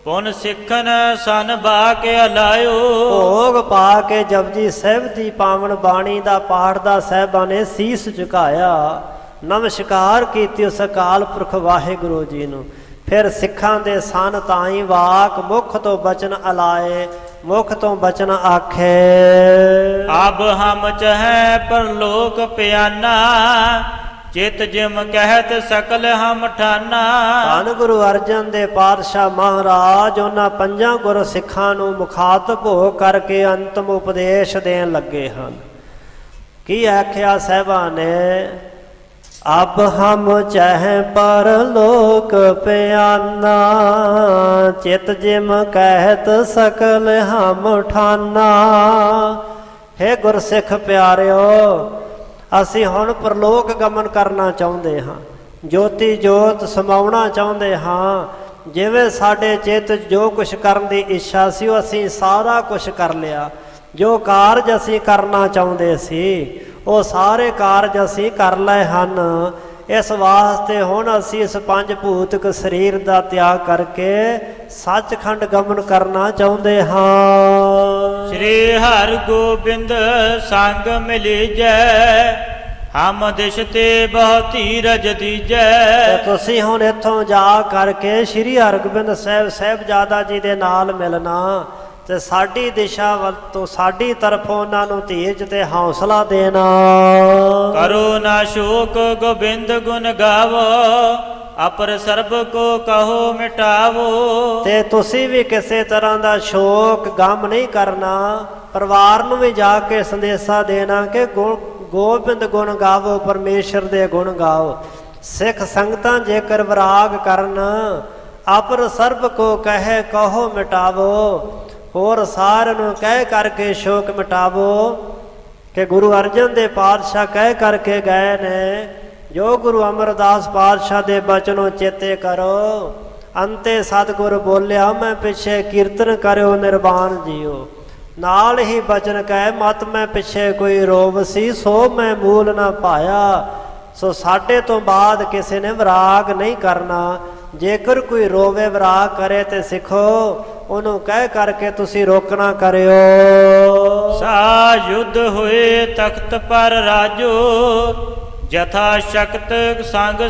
ਪੁਨ ਸਿੱਖਨ ਸਨ ਬਾ ਕੇ ਅਲਾਇਓ। ਭੋਗ ਪਾ ਕੇ ਜਪਜੀ ਸਾਹਿਬ ਦੀ ਪਾਵਨ ਬਾਣੀ ਦਾ ਪਾਠ ਦਾ ਸਾਹਿਬਾਂ ਨੇ ਸੀਸ ਝੁਕਾਇਆ, ਨਮਸਕਾਰ ਕੀਤੀ ਉਸ ਅਕਾਲ ਪੁਰਖ ਵਾਹਿਗੁਰੂ ਜੀ ਨੂੰ। ਫਿਰ ਸਿੱਖਾਂ ਦੇ ਸਨ ਤਾਈ ਵਾਕ ਮੁਖ ਤੋਂ ਬਚਨ ਅਲਾਏ, ਮੁਖ ਤੋਂ ਬਚਨ ਆਖੇ। ਅਬ ਹਮ ਚਹੈ ਪਰਲੋਕ ਪਿਆਨਾ, ਚਿਤ ਜਿਮ ਕਹਿਤ ਸਕਲ ਹਮ ਠਾਨਾ। ਧੰਨ ਗੁਰੂ ਅਰਜਨ ਦੇ ਪਾਤਸ਼ਾਹ ਮਹਾਰਾਜ ਉਹਨਾਂ ਪੰਜਾਂ ਗੁਰ ਸਿੱਖਾਂ ਨੂੰ ਮੁਖਾਤਬ ਹੋ ਕਰਕੇ ਅੰਤਮ ਉਪਦੇਸ਼ ਦੇਣ ਲੱਗੇ ਹਨ। ਕੀ ਆਖਿਆ ਸਾਹਿਬਾਂ ਨੇ? ਅਬ ਹਮ ਚਹਿ ਪਰਲੋਕ ਪਿਆਨਾ, ਚਿਤ ਜਿਮ ਕਹਿਤ ਸਕਲ ਹਮ ਠਾਨਾ। ਹੇ ਗੁਰਸਿੱਖ ਪਿਆਰਿਓ, ਅਸੀਂ ਹੁਣ ਪਰਲੋਕ ਗਮਨ ਕਰਨਾ ਚਾਹੁੰਦੇ ਹਾਂ, ਜੋਤੀ ਜੋਤ ਸਮਾਉਣਾ ਚਾਹੁੰਦੇ ਹਾਂ। ਜਿਵੇਂ ਸਾਡੇ ਚਿੱਤ ਜੋ ਕੁਛ ਕਰਨ ਦੀ ਇੱਛਾ ਸੀ ਉਹ ਅਸੀਂ ਸਾਰਾ ਕੁਛ ਕਰ ਲਿਆ। ਜੋ ਕਾਰਜ ਅਸੀਂ ਕਰਨਾ ਚਾਹੁੰਦੇ ਸੀ ਉਹ ਸਾਰੇ ਕਾਰਜ ਅਸੀਂ ਕਰ ਲਏ ਹਨ। ਇਸ ਵਾਸਤੇ ਹੁਣ ਅਸੀਂ ਇਸ ਪੰਜ ਭੂਤਿਕ ਸਰੀਰ ਦਾ ਤਿਆਗ ਕਰਕੇ ਸੱਚਖੰਡ ਗਮਨ ਕਰਨਾ ਚਾਹੁੰਦੇ ਹਾਂ। ਸ੍ਰੀ ਹਰਿ ਗੋਬਿੰਦ ਸੰਗ ਮਿਲੀਜੈ, ਹਮ ਦਿਸ਼ ਤੇ ਬਹੁ ਧੀਰਜ ਦੀਜੈ। ਤੁਸੀਂ ਹੁਣ ਇੱਥੋਂ ਜਾ ਕਰਕੇ ਸ੍ਰੀ ਹਰਗੋਬਿੰਦ ਸਾਹਿਬ ਸਾਹਿਬਜ਼ਾਦਾ ਜੀ ਦੇ ਨਾਲ ਮਿਲਣਾ ਤੇ ਸਾਡੀ ਦਿਸ਼ਾ ਵੱਲ ਤੋਂ ਸਾਡੀ ਤਰਫੋਂ ਉਹਨਾਂ ਨੂੰ ਧੀਰਜ ਤੇ ਹੌਸਲਾ ਦੇਣਾ। ਕਰੋ ਨਾ ਸ਼ੋਕ ਗੋਬਿੰਦ ਗੁਣ ਗਾਵੋ, ਅਪਰ ਸਰਬ ਕੋ ਕਹੋ ਮਿਟਾਵੋ। ਤੇ ਤੁਸੀਂ ਵੀ ਕਿਸੇ ਤਰ੍ਹਾਂ ਦਾ ਸ਼ੋਕ ਗਮ ਨਹੀਂ ਕਰਨਾ। ਪਰਿਵਾਰ ਨੂੰ ਵੀ ਜਾ ਕੇ ਸੰਦੇਸ਼ਾ ਦੇਣਾ ਕਿ ਗੋਬਿੰਦ ਗੁਣ ਗਾਵੋ, ਪਰਮੇਸ਼ਰ ਦੇ ਗੁਣ ਗਾਓ। ਸਿੱਖ ਸੰਗਤਾਂ ਜੇਕਰ ਵਿਰਾਗ ਕਰਨ, ਅਪਰ ਸਰਬ ਕੋ ਕਹੇ ਕਹੋ ਮਿਟਾਵੋ, ਹੋਰ ਸਾਰਿਆਂ ਨੂੰ ਕਹਿ ਕਰਕੇ ਸ਼ੋਕ ਮਿਟਾਵੋ। ਕਿ ਗੁਰੂ ਅਰਜਨ ਦੇ ਪਾਤਸ਼ਾਹ ਕਹਿ ਕਰਕੇ ਗਏ ਨੇ, ਜੋ ਗੁਰੂ ਅਮਰਦਾਸ ਪਾਤਸ਼ਾਹ ਦੇ ਬਚਨੋਂ ਚੇਤੇ ਕਰੋ। ਅੰਤੇ ਸਤਿਗੁਰ ਬੋਲਿਆ, ਮੈਂ ਪਿੱਛੇ ਕੀਰਤਨ ਕਰਿਓ ਨਿਰਵਾਣ ਜੀਓ। ਨਾਲ ਹੀ ਬਚਨ ਕਹਿ, ਮਤ ਮੈਂ ਪਿੱਛੇ ਕੋਈ ਰੋਵ ਸੀ, ਸੋ ਮੈਂ ਮੂਲ ਨਾ ਪਾਇਆ। ਸੋ ਸਾਡੇ ਤੋਂ ਬਾਅਦ ਕਿਸੇ ਨੇ ਵਿਰਾਗ ਨਹੀਂ ਕਰਨਾ। ਜੇਕਰ ਕੋਈ ਰੋਵੇ ਵਿਰਾਗ ਕਰੇ ਤੇ ਸਿੱਖੋ ਉਹਨੂੰ ਕਹਿ ਕਰਕੇ ਤੁਸੀਂ ਰੋਕਣਾ ਕਰਿਓ। ਸਾ ਯੁੱਧ ਹੋਏ ਤਖਤ ਪਰ ਰਾਜੋ, ਜਥਾ ਸ਼ਕਤ ਸੰਗ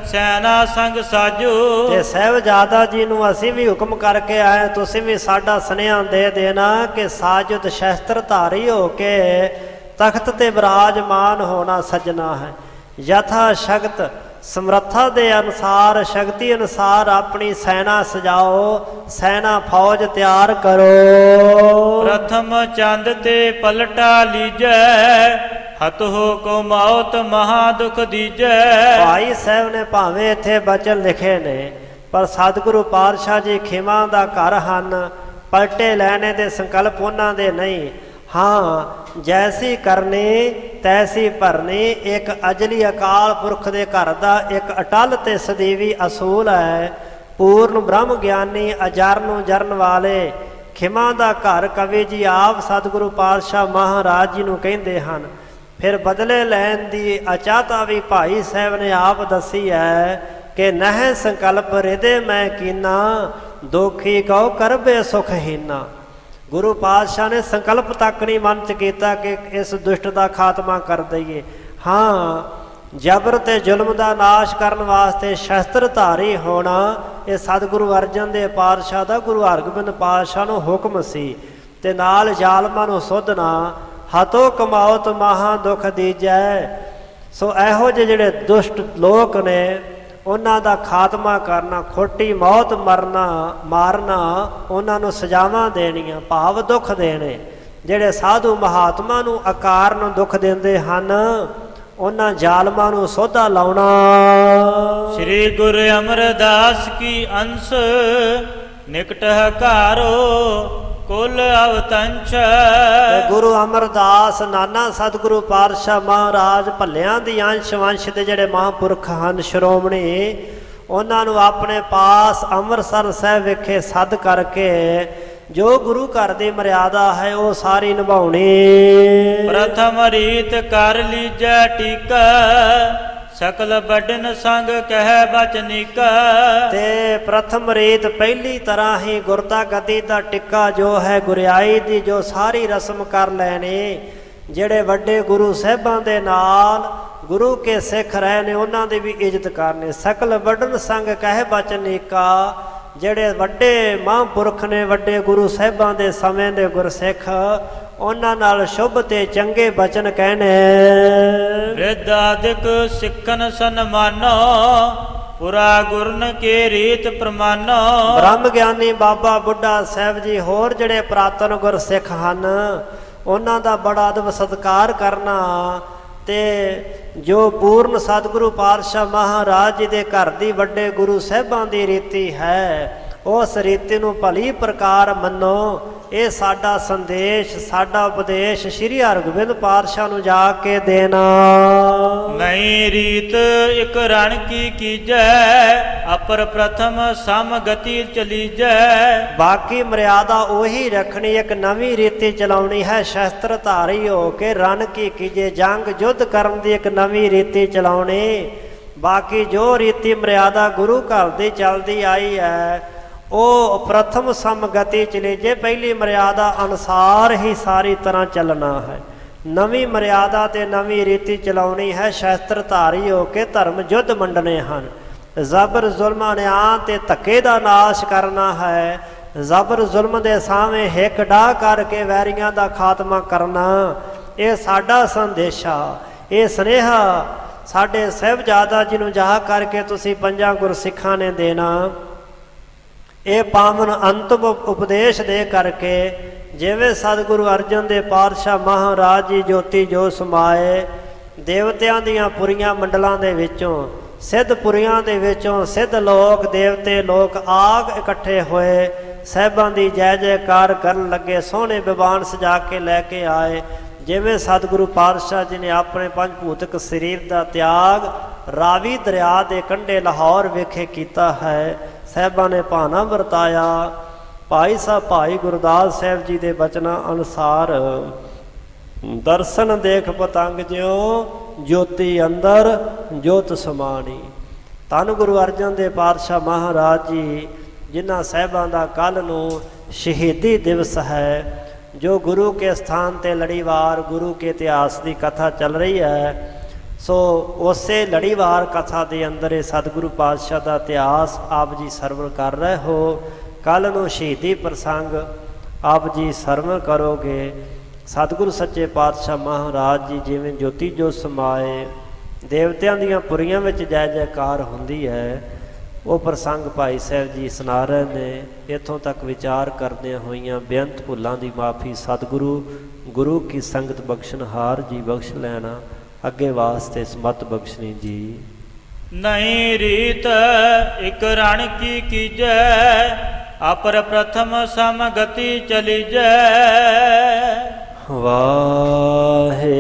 ਸੈਨਾ ਸੰਗ ਸਾਜੋ। ਤੇ ਸਾਹਿਬਜ਼ਾਦਾ ਜੀ ਨੂੰ ਅਸੀਂ ਵੀ ਹੁਕਮ ਕਰਕੇ ਆਏ, ਤੁਸੀਂ ਵੀ ਸਾਡਾ ਸੁਨੇਹਾ ਦੇ ਦੇਣਾ ਕਿ ਸਾਜੁਦ ਸ਼ਸਤਰ ਧਾਰੀ ਹੋ ਕੇ ਤਖਤ ਤੇ ਵਿਰਾਜਮਾਨ ਹੋਣਾ ਸੱਜਣਾ ਹੈ। ਯਥਾ ਸ਼ਕਤ ਸਮਰੱਥਾ ਦੇ ਅਨੁਸਾਰ, ਸ਼ਕਤੀ ਅਨੁਸਾਰ ਆਪਣੀ ਸੈਨਾ ਸਜਾਓ, ਸੈਨਾ ਫੌਜ ਤਿਆਰ ਕਰੋ। ਪ੍ਰਥਮ ਚੰਦ ਤੇ ਪਲਟਾ ਲੀਜੈ, ਹਤੋ ਕੋ ਮੌਤ ਮਹਾ ਦੁਖ ਦੀਜੈ। ਭਾਈ ਸਾਹਿਬ ਨੇ ਭਾਵੇਂ ਇੱਥੇ ਬਚਨ ਲਿਖੇ ਨੇ, ਪਰ ਸਤਿਗੁਰੂ ਪਾਤਸ਼ਾਹ ਜੀ ਖਿਮਾ ਦਾ ਘਰ ਹਨ। ਪਲਟੇ ਲੈਣੇ ਦੇ ਸੰਕਲਪ ਉਹਨਾਂ ਦੇ ਨਹੀਂ। ਹਾਂ, ਜੈਸੀ ਕਰਨੀ ਤੈਸੀ ਭਰਨੀ ਇੱਕ ਅਜਲੀ ਅਕਾਲ ਪੁਰਖ ਦੇ ਘਰ ਦਾ ਇੱਕ ਅਟਲ ਤੇ ਸਦੀਵੀ ਅਸੂਲ ਹੈ। ਪੂਰਨ ਬ੍ਰਹਮ ਗਿਆਨੀ, ਅਜਰ ਨੂੰ ਜਰਨ ਵਾਲੇ ਖਿਮਾ ਦਾ ਘਰ ਕਵੀ ਜੀ ਆਪ ਸਤਿਗੁਰੂ ਪਾਤਸ਼ਾਹ ਮਹਾਰਾਜ ਜੀ ਨੂੰ ਕਹਿੰਦੇ ਹਨ। ਫਿਰ ਬਦਲੇ ਲੈਣ ਦੀ ਅਚਾਤਾ ਵੀ ਭਾਈ ਸਾਹਿਬ ਨੇ ਆਪ ਦੱਸੀ ਹੈ ਕਿ ਨਹਿ ਸੰਕਲਪ ਹਿਰਦੇ ਮੈਂ ਕੀਨਾ, ਦੋਖੀ ਕਉ ਕਰਬੇ ਸੁਖਹੀਨਾ। ਗੁਰੂ ਪਾਤਸ਼ਾਹ ਨੇ ਸੰਕਲਪ ਤੱਕ ਨਹੀਂ ਮਨ ਚ ਕੀਤਾ ਕਿ ਇਸ ਦੁਸ਼ਟ ਦਾ ਖਾਤਮਾ ਕਰ ਦਈਏ। ਹਾਂ, ਜਬਰ ਤੇ ਜ਼ੁਲਮ ਦਾ ਨਾਸ਼ ਕਰਨ ਵਾਸਤੇ ਸ਼ਸਤਰ ਧਾਰੀ ਹੋਣਾ ਇਹ ਸਤਿਗੁਰੂ ਅਰਜਨ ਦੇ ਪਾਤਸ਼ਾਹ ਦਾ, ਗੁਰੂ ਹਰਗੋਬਿੰਦ ਪਾਤਸ਼ਾਹ ਨੂੰ ਹੁਕਮ ਸੀ। ਤੇ ਨਾਲ ਜ਼ਾਲਮਾਂ ਨੂੰ ਸੁੱਧਣਾ, ਹਤੋ ਕਮਾਉਤ ਮਹਾ ਦੁਖ ਦੀਜੈ। ਸੋ ਇਹੋ ਜਿਹੇ ਜਿਹੜੇ ਦੁਸ਼ਟ ਲੋਕ ਨੇ ਉਹਨਾਂ ਦਾ ਖਾਤਮਾ ਕਰਨਾ, ਖੋਟੀ ਮੌਤ ਮਾਰਨਾ, ਉਹਨਾਂ ਨੂੰ ਸਜ਼ਾਵਾਂ ਦੇਣੀਆਂ, ਭਾਵ ਦੁੱਖ ਦੇਣੇ। ਜਿਹੜੇ ਸਾਧੂ ਮਹਾਤਮਾ ਨੂੰ ਅਕਾਰਨ ਦੁੱਖ ਦਿੰਦੇ ਹਨ, ਉਹਨਾਂ ਜ਼ਾਲਮਾਂ ਨੂੰ ਸੋਧਾ ਲਾਉਣਾ। ਸ੍ਰੀ ਗੁਰੂ ਅਮਰਦਾਸ ਕੀ ਅੰਸ਼, ਨਿਕਟ ਹਕਾਰੋ ਕੁਲ ਅਵਤੰਚ। ਗੁਰੂ ਅਮਰਦਾਸ ਨਾਨਾ ਸਤਿਗੁਰੂ ਪਾਤਸ਼ਾਹ ਮਹਾਰਾਜ ਭੱਲਿਆਂ ਦੀ ਅੰਸ਼ ਵੰਸ਼ ਦੇ ਜਿਹੜੇ ਮਹਾਂਪੁਰਖ ਹਨ ਸ਼੍ਰੋਮਣੀ, ਉਹਨਾਂ ਨੂੰ ਆਪਣੇ ਪਾਸ ਅੰਮ੍ਰਿਤਸਰ ਸਾਹਿਬ ਵਿਖੇ ਸੱਦ ਕਰਕੇ ਜੋ ਗੁਰੂ ਘਰ ਦੀ ਮਰਿਆਦਾ ਹੈ ਉਹ ਸਾਰੀ ਨਿਭਾਉਣੀ। ਪ੍ਰਥਮ ਰੀਤ ਕਰ ਲੀਜੈ ਟੀਕਾ ਸਕਲ ਵੱਡਨ ਸੰਗ ਕਹਿ ਬਚਨੀਕਾ। ਤੇ ਪ੍ਰਥਮ ਰੀਤ ਪਹਿਲੀ ਤਰ੍ਹਾਂ ਹੀ ਗੁਰਤਾ ਗਤੀ ਦਾ ਟਿੱਕਾ ਜੋ ਹੈ ਗੁਰਿਆਈ ਦੀ ਜੋ ਸਾਰੀ ਰਸਮ ਕਰ ਲੈਣੀ। ਜਿਹੜੇ ਵੱਡੇ ਗੁਰੂ ਸਾਹਿਬਾਂ ਦੇ ਨਾਲ ਗੁਰੂ ਕੇ ਸਿੱਖ ਰਹੇ ਨੇ ਉਹਨਾਂ ਦੀ ਵੀ ਇੱਜ਼ਤ ਕਰਨੀ। ਸਕਲ ਵੱਡਨ ਸੰਗ ਕਹਿ ਬਚਨੀਕਾ, ਜਿਹੜੇ ਵੱਡੇ ਮਹਾਂਪੁਰਖ ਨੇ ਵੱਡੇ ਗੁਰੂ ਸਾਹਿਬਾਂ ਦੇ ਸਮੇਂ ਦੇ ਗੁਰਸਿੱਖ ਉਹਨਾਂ ਨਾਲ ਸ਼ੁਭ ਤੇ ਚੰਗੇ ਬਚਨ ਕਹਿਣੇ। ਵਿਦਾਦਿਕ ਸਿੱਖਨ ਸਨਮਾਨੋ ਪੁਰਾ ਗੁਰਨ ਕੇ ਰੀਤ ਪ੍ਰਮਾਨੋ। ਬ੍ਰਹਮ ਗਿਆਨੀ ਬਾਬਾ ਬੁੱਢਾ ਸਾਹਿਬ ਜੀ ਹੋਰ ਜਿਹੜੇ ਪੁਰਾਤਨ ਗੁਰਸਿੱਖ ਹਨ ਉਹਨਾਂ ਦਾ ਬੜਾ ਅਦਬ ਸਤਿਕਾਰ ਕਰਨਾ। ਤੇ ਜੋ ਪੂਰਨ ਸਤਿਗੁਰੂ ਪਾਤਸ਼ਾਹ ਮਹਾਰਾਜ ਜੀ ਦੇ ਘਰ ਦੀ ਵੱਡੇ ਗੁਰੂ ਸਾਹਿਬਾਂ ਦੀ ਰੀਤੀ ਹੈ ਉਸ ਰੀਤੀ ਨੂੰ ਭਲੀ ਪ੍ਰਕਾਰ ਮੰਨੋ। ਇਹ ਸਾਡਾ ਸੰਦੇਸ਼ ਸਾਡਾ ਉਪਦੇਸ਼ ਸ੍ਰੀ ਹਰਗੋਬਿੰਦ ਪਾਤਸ਼ਾਹ ਨੂੰ ਜਾ ਕੇ ਦੇਣਾ। ਨਹੀਂ ਰੀਤ ਇਕ ਰਣ ਕੀ ਕੀਜੈ ਅਪਰ ਪ੍ਰਥਮ ਸਮ ਗਤੀ ਚਲੀਜੈ। ਬਾਕੀ ਮਰਿਆਦਾ ਉਹੀ ਰੱਖਣੀ, ਇੱਕ ਨਵੀਂ ਰੀਤੀ ਚਲਾਉਣੀ ਹੈ। ਸ਼ਸਤਰ ਧਾਰੀ ਹੋ ਕੇ ਰਣ ਕੀ ਕੀਜੇ, ਜੰਗ ਯੁੱਧ ਕਰਨ ਦੀ ਇੱਕ ਨਵੀਂ ਰੀਤੀ ਚਲਾਉਣੀ। ਬਾਕੀ ਜੋ ਰੀਤੀ ਮਰਿਆਦਾ ਗੁਰੂ ਘਰ ਦੀ ਚੱਲਦੀ ਆਈ ਹੈ ਉਹ ਪ੍ਰਥਮ ਸਮਗਤੀ ਚਲੇ ਜੇ ਪਹਿਲੀ ਮਰਿਆਦਾ ਅਨੁਸਾਰ ਹੀ ਸਾਰੀ ਤਰ੍ਹਾਂ ਚੱਲਣਾ ਹੈ। ਨਵੀਂ ਮਰਿਆਦਾ ਤੇ ਨਵੀਂ ਰੀਤੀ ਚਲਾਉਣੀ ਹੈ। ਸ਼ਸਤਰ ਧਾਰੀ ਹੋ ਕੇ ਧਰਮ ਯੁੱਧ ਮੰਡਣੇ ਹਨ। ਜ਼ਬਰ ਜ਼ੁਲਮ ਅਨਿਆਂ ਤੇ ਧੱਕੇ ਦਾ ਨਾਸ਼ ਕਰਨਾ ਹੈ। ਜ਼ਬਰ ਜ਼ੁਲਮ ਦੇ ਸਾਹਮਣੇ ਹਿੱਕ ਡਾਹ ਕਰਕੇ ਵੈਰੀਆਂ ਦਾ ਖਾਤਮਾ ਕਰਨਾ। ਇਹ ਸਾਡਾ ਸੰਦੇਸ਼ਾ, ਇਹ ਸੁਨੇਹਾ ਸਾਡੇ ਸਾਹਿਬਜ਼ਾਦਾ ਜੀ ਨੂੰ ਜਾ ਕਰਕੇ ਤੁਸੀਂ ਪੰਜਾਂ ਗੁਰਸਿੱਖਾਂ ਨੇ ਦੇਣਾ। ਇਹ ਪਾਵਨ ਅੰਤਮ ਉਪਦੇਸ਼ ਦੇ ਕਰਕੇ ਜਿਵੇਂ ਸਤਿਗੁਰੂ ਅਰਜਨ ਦੇਵ ਪਾਤਸ਼ਾਹ ਮਹਾਰਾਜ ਜੀ ਜੋਤੀ ਜੋ ਸਮਾਏ ਦੇਵਤਿਆਂ ਦੀਆਂ ਪੁਰੀਆਂ ਮੰਡਲਾਂ ਦੇ ਵਿੱਚੋਂ ਸਿੱਧਪੁਰੀਆਂ ਦੇ ਵਿੱਚੋਂ ਸਿੱਧ ਲੋਕ ਦੇਵਤੇ ਲੋਕ ਆਗ ਇਕੱਠੇ ਹੋਏ ਸਾਹਿਬਾਂ ਦੀ ਜੈ ਜੈਕਾਰ ਕਰਨ ਲੱਗੇ। ਸੋਹਣੇ ਵਿਵਾਨ ਸਜਾ ਕੇ ਲੈ ਕੇ ਆਏ। ਜਿਵੇਂ ਸਤਿਗੁਰੂ ਪਾਤਸ਼ਾਹ ਜੀ ਨੇ ਆਪਣੇ ਪੰਜ ਭੂਤਕ ਸਰੀਰ ਦਾ ਤਿਆਗ ਰਾਵੀ ਦਰਿਆ ਦੇ ਕੰਢੇ ਲਾਹੌਰ ਵਿਖੇ ਕੀਤਾ ਹੈ। ਸਾਹਿਬਾਂ ਨੇ ਭਾਣਾ ਵਰਤਾਇਆ। ਭਾਈ ਸਾਹਿਬ ਭਾਈ ਗੁਰਦਾਸ ਸਾਹਿਬ ਜੀ ਦੇ ਬਚਨਾਂ ਅਨੁਸਾਰ ਦਰਸ਼ਨ ਦੇਖ ਪਤੰਗ ਜਿਉ ਜੋਤੀ ਅੰਦਰ ਜੋਤ ਸਮਾਣੀ। ਧੰਨ ਗੁਰੂ ਅਰਜਨ ਦੇਵ ਪਾਤਸ਼ਾਹ ਮਹਾਰਾਜ ਜੀ ਜਿਨ੍ਹਾਂ ਸਾਹਿਬਾਂ ਦਾ ਕੱਲ੍ਹ ਨੂੰ ਸ਼ਹੀਦੀ ਦਿਵਸ ਹੈ, ਜੋ ਗੁਰੂ ਕੇ ਸਥਾਨ 'ਤੇ ਲੜੀਵਾਰ ਗੁਰੂ ਕੇ ਇਤਿਹਾਸ ਦੀ ਕਥਾ ਚੱਲ ਰਹੀ ਹੈ। ਸੋ ਉਸੇ ਲੜੀਵਾਰ ਕਥਾ ਦੇ ਅੰਦਰ ਇਹ ਸਤਿਗੁਰੂ ਪਾਤਸ਼ਾਹ ਦਾ ਇਤਿਹਾਸ ਆਪ ਜੀ ਸਰਵਣ ਕਰ ਰਹੇ ਹੋ। ਕੱਲ੍ਹ ਨੂੰ ਸ਼ਹੀਦੀ ਪ੍ਰਸੰਗ ਆਪ ਜੀ ਸਰਵਣ ਕਰੋਗੇ। ਸਤਿਗੁਰੂ ਸੱਚੇ ਪਾਤਸ਼ਾਹ ਮਹਾਰਾਜ ਜੀ ਜਿਵੇਂ ਜੋਤੀ ਜੋ ਸਮਾਏ ਦੇਵਤਿਆਂ ਦੀਆਂ ਪੁਰੀਆਂ ਵਿੱਚ ਜੈ ਜੈਕਾਰ ਹੁੰਦੀ ਹੈ, ਉਹ ਪ੍ਰਸੰਗ ਭਾਈ ਸਾਹਿਬ ਜੀ ਸੁਣਾ ਰਹੇ ਨੇ। ਇੱਥੋਂ ਤੱਕ ਵਿਚਾਰ ਕਰਦਿਆਂ ਹੋਈਆਂ ਬੇਅੰਤ ਭੁੱਲਾਂ ਦੀ ਮਾਫੀ ਸਤਿਗੁਰੂ ਗੁਰੂ ਕੀ ਸੰਗਤ ਬਖਸ਼ਣਹਾਰ ਜੀ ਬਖਸ਼ ਲੈਣਾ। ਅੱਗੇ ਵਾਸਤੇ ਸਮਤ ਬਖਸ਼ਣੀ ਜੀ। ਨਹੀਂ ਰੀਤ ਇਕ ਰਣ ਕੀ ਕੀਜੈ ਅਪਰ ਪ੍ਰਥਮ ਸਮ ਗਤੀ ਚਲੀਜੈ। ਵਾਹਿਗੁਰੂ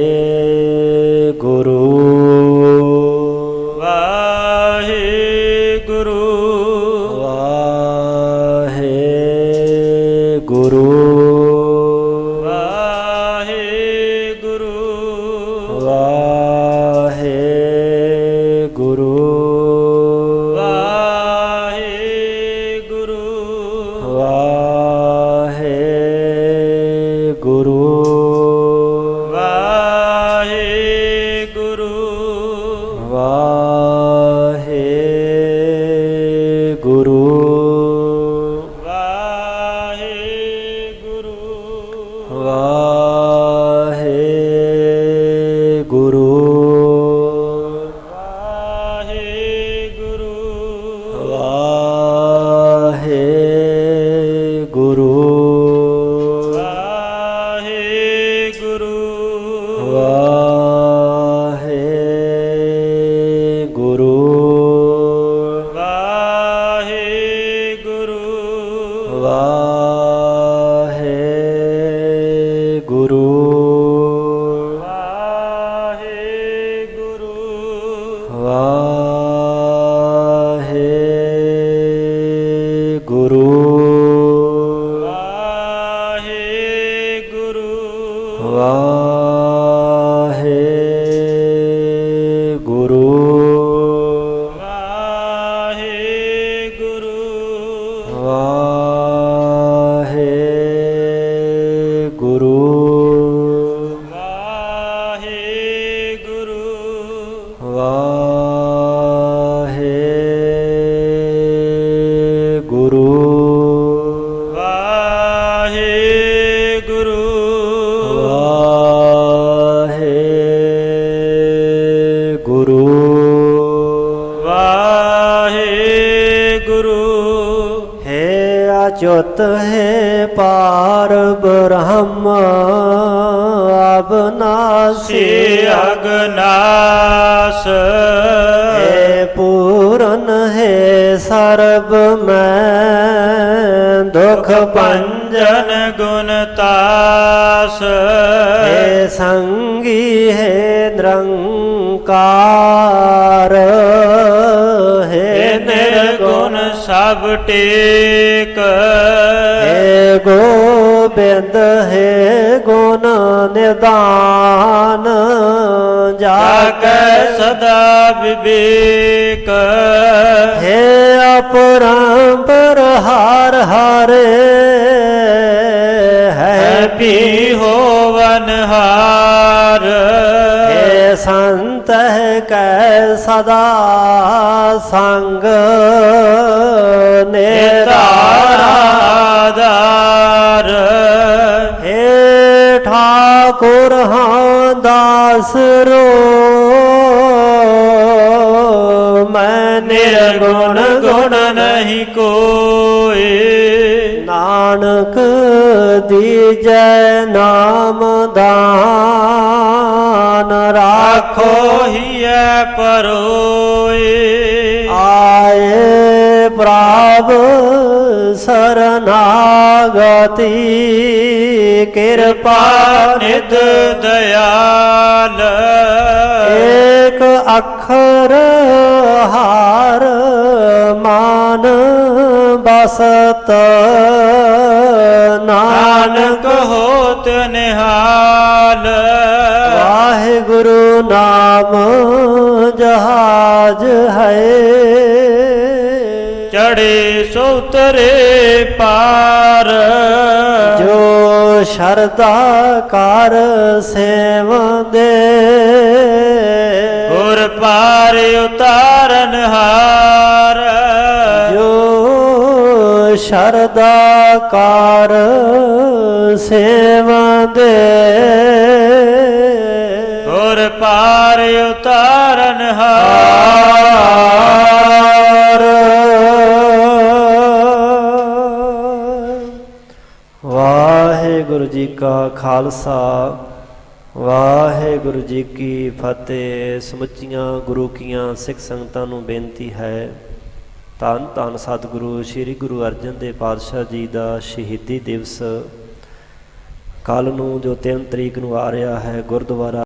ਵਾਹਿਗੁਰੂ ਵਾਹਿਗੁਰੂ ਵਾਹਿਗੁਰੂ ਵਾਹਿਗੁਰੂ ਵਾਹਿਗੁਰੂ ਵਾਹਿਗੁਰੂ ਵਾਹਿਗੁਰੂ ਵਾਹਿਗੁਰੂ ਹੈ ਅਚੁੱਤ ਹੈ ਪਾਰ ਬ੍ਰਹਮ ਅਬਨਾਸੀ ਅਗਨਾਸ ਹੈ ਪੂਰਨ ਹੈ ਸਰਬ ਮੈਂ ਦੁਖ ਪੰਜਨ ਗੁਣ ਤਾਸ ਹੈ ਸੰਗੀ ਹੈ ਨਿਰੰਕਾਰ ਹੈ ਨਿਰਗੁਣ ਸਭ ਟੇਕ ਹੈ ਗੋਬਿੰਦ ਹੈ ਗੁਣ ਨਿਦਾਨ ਜਾ ਜਾਗੈ ਸਦਾ ਵਿਵੇਕ ਹੈ ਅਪਰੰਪਰ ਹਰ ਹਰੇ ਹੈ ਪੀ ਹੋਵਨ ਹਾਰ ਹੈ ਸੰਤ ਕੈ ਸਦਾ ਸੰਗ ਨਿਤਾਰਾਦਾਰ ਹੇ ਠਾਕੁਰ ਹਾਂ ਦਾਸ ਰੋ ਮੈਂ ਨਿਰਗੁਣ ਗੁਣ ਨਹੀਂ ਕੋਏ ਨਾਨਕ ਦੀਜੈ ਨਾਮ ਦਾਨ ਰਾਖੋ ਆਖੋ ਹੀਐ ਪਰੋਏ ਆਏ ਪ੍ਰਭ ਸਰਨਾਗਤੀ ਕਿਰਪਾ ਨਿਧ ਦਇਆਲ ਏਕ ਅੱਖਰ ਹਾਰ ਮਾਨ ਬਸਤ ਨਾਨਕ ਹੋਤ ਨਿਹਾਲ ਵਾਹਿਗੁਰੂ ਨਾਮ ਜਹਾਜ ਹੈ ਚੜੇ ਸੋ ਉਤਰੇ ਪਾਰ ਜੋ ਸ਼ਰਧਾ ਕਰ ਸੇਵੰਦੇ ਗੁਰ ਪਾਰ ਉਤਾਰਨ ਹਾਰ ਜੋ ਸ਼ਰਧਾ ਕਰ ਸੇਵੰਦੇ ਗੁਰ ਪਾਰ ਉਤਾਰਨ ਹਾਰ ਵਾਹਿਗੁਰੂ ਜੀ ਕਾ ਖਾਲਸਾ ਵਾਹਿਗੁਰੂ ਜੀ ਕੀ ਫਤਿਹ। ਸਮੁੱਚੀਆਂ ਗੁਰੂ ਕੀਆਂ ਸਿੱਖ ਸੰਗਤਾਂ ਨੂੰ ਬੇਨਤੀ ਹੈ, ਧੰਨ ਧੰਨ ਸਤਿਗੁਰੂ ਸ੍ਰੀ ਗੁਰੂ ਅਰਜਨ ਦੇਵ ਪਾਤਸ਼ਾਹ ਜੀ ਦਾ ਸ਼ਹੀਦੀ ਦਿਵਸ ਕੱਲ੍ਹ ਨੂੰ ਜੋ 3 ਤਰੀਕ ਨੂੰ ਆ ਰਿਹਾ ਹੈ, ਗੁਰਦੁਆਰਾ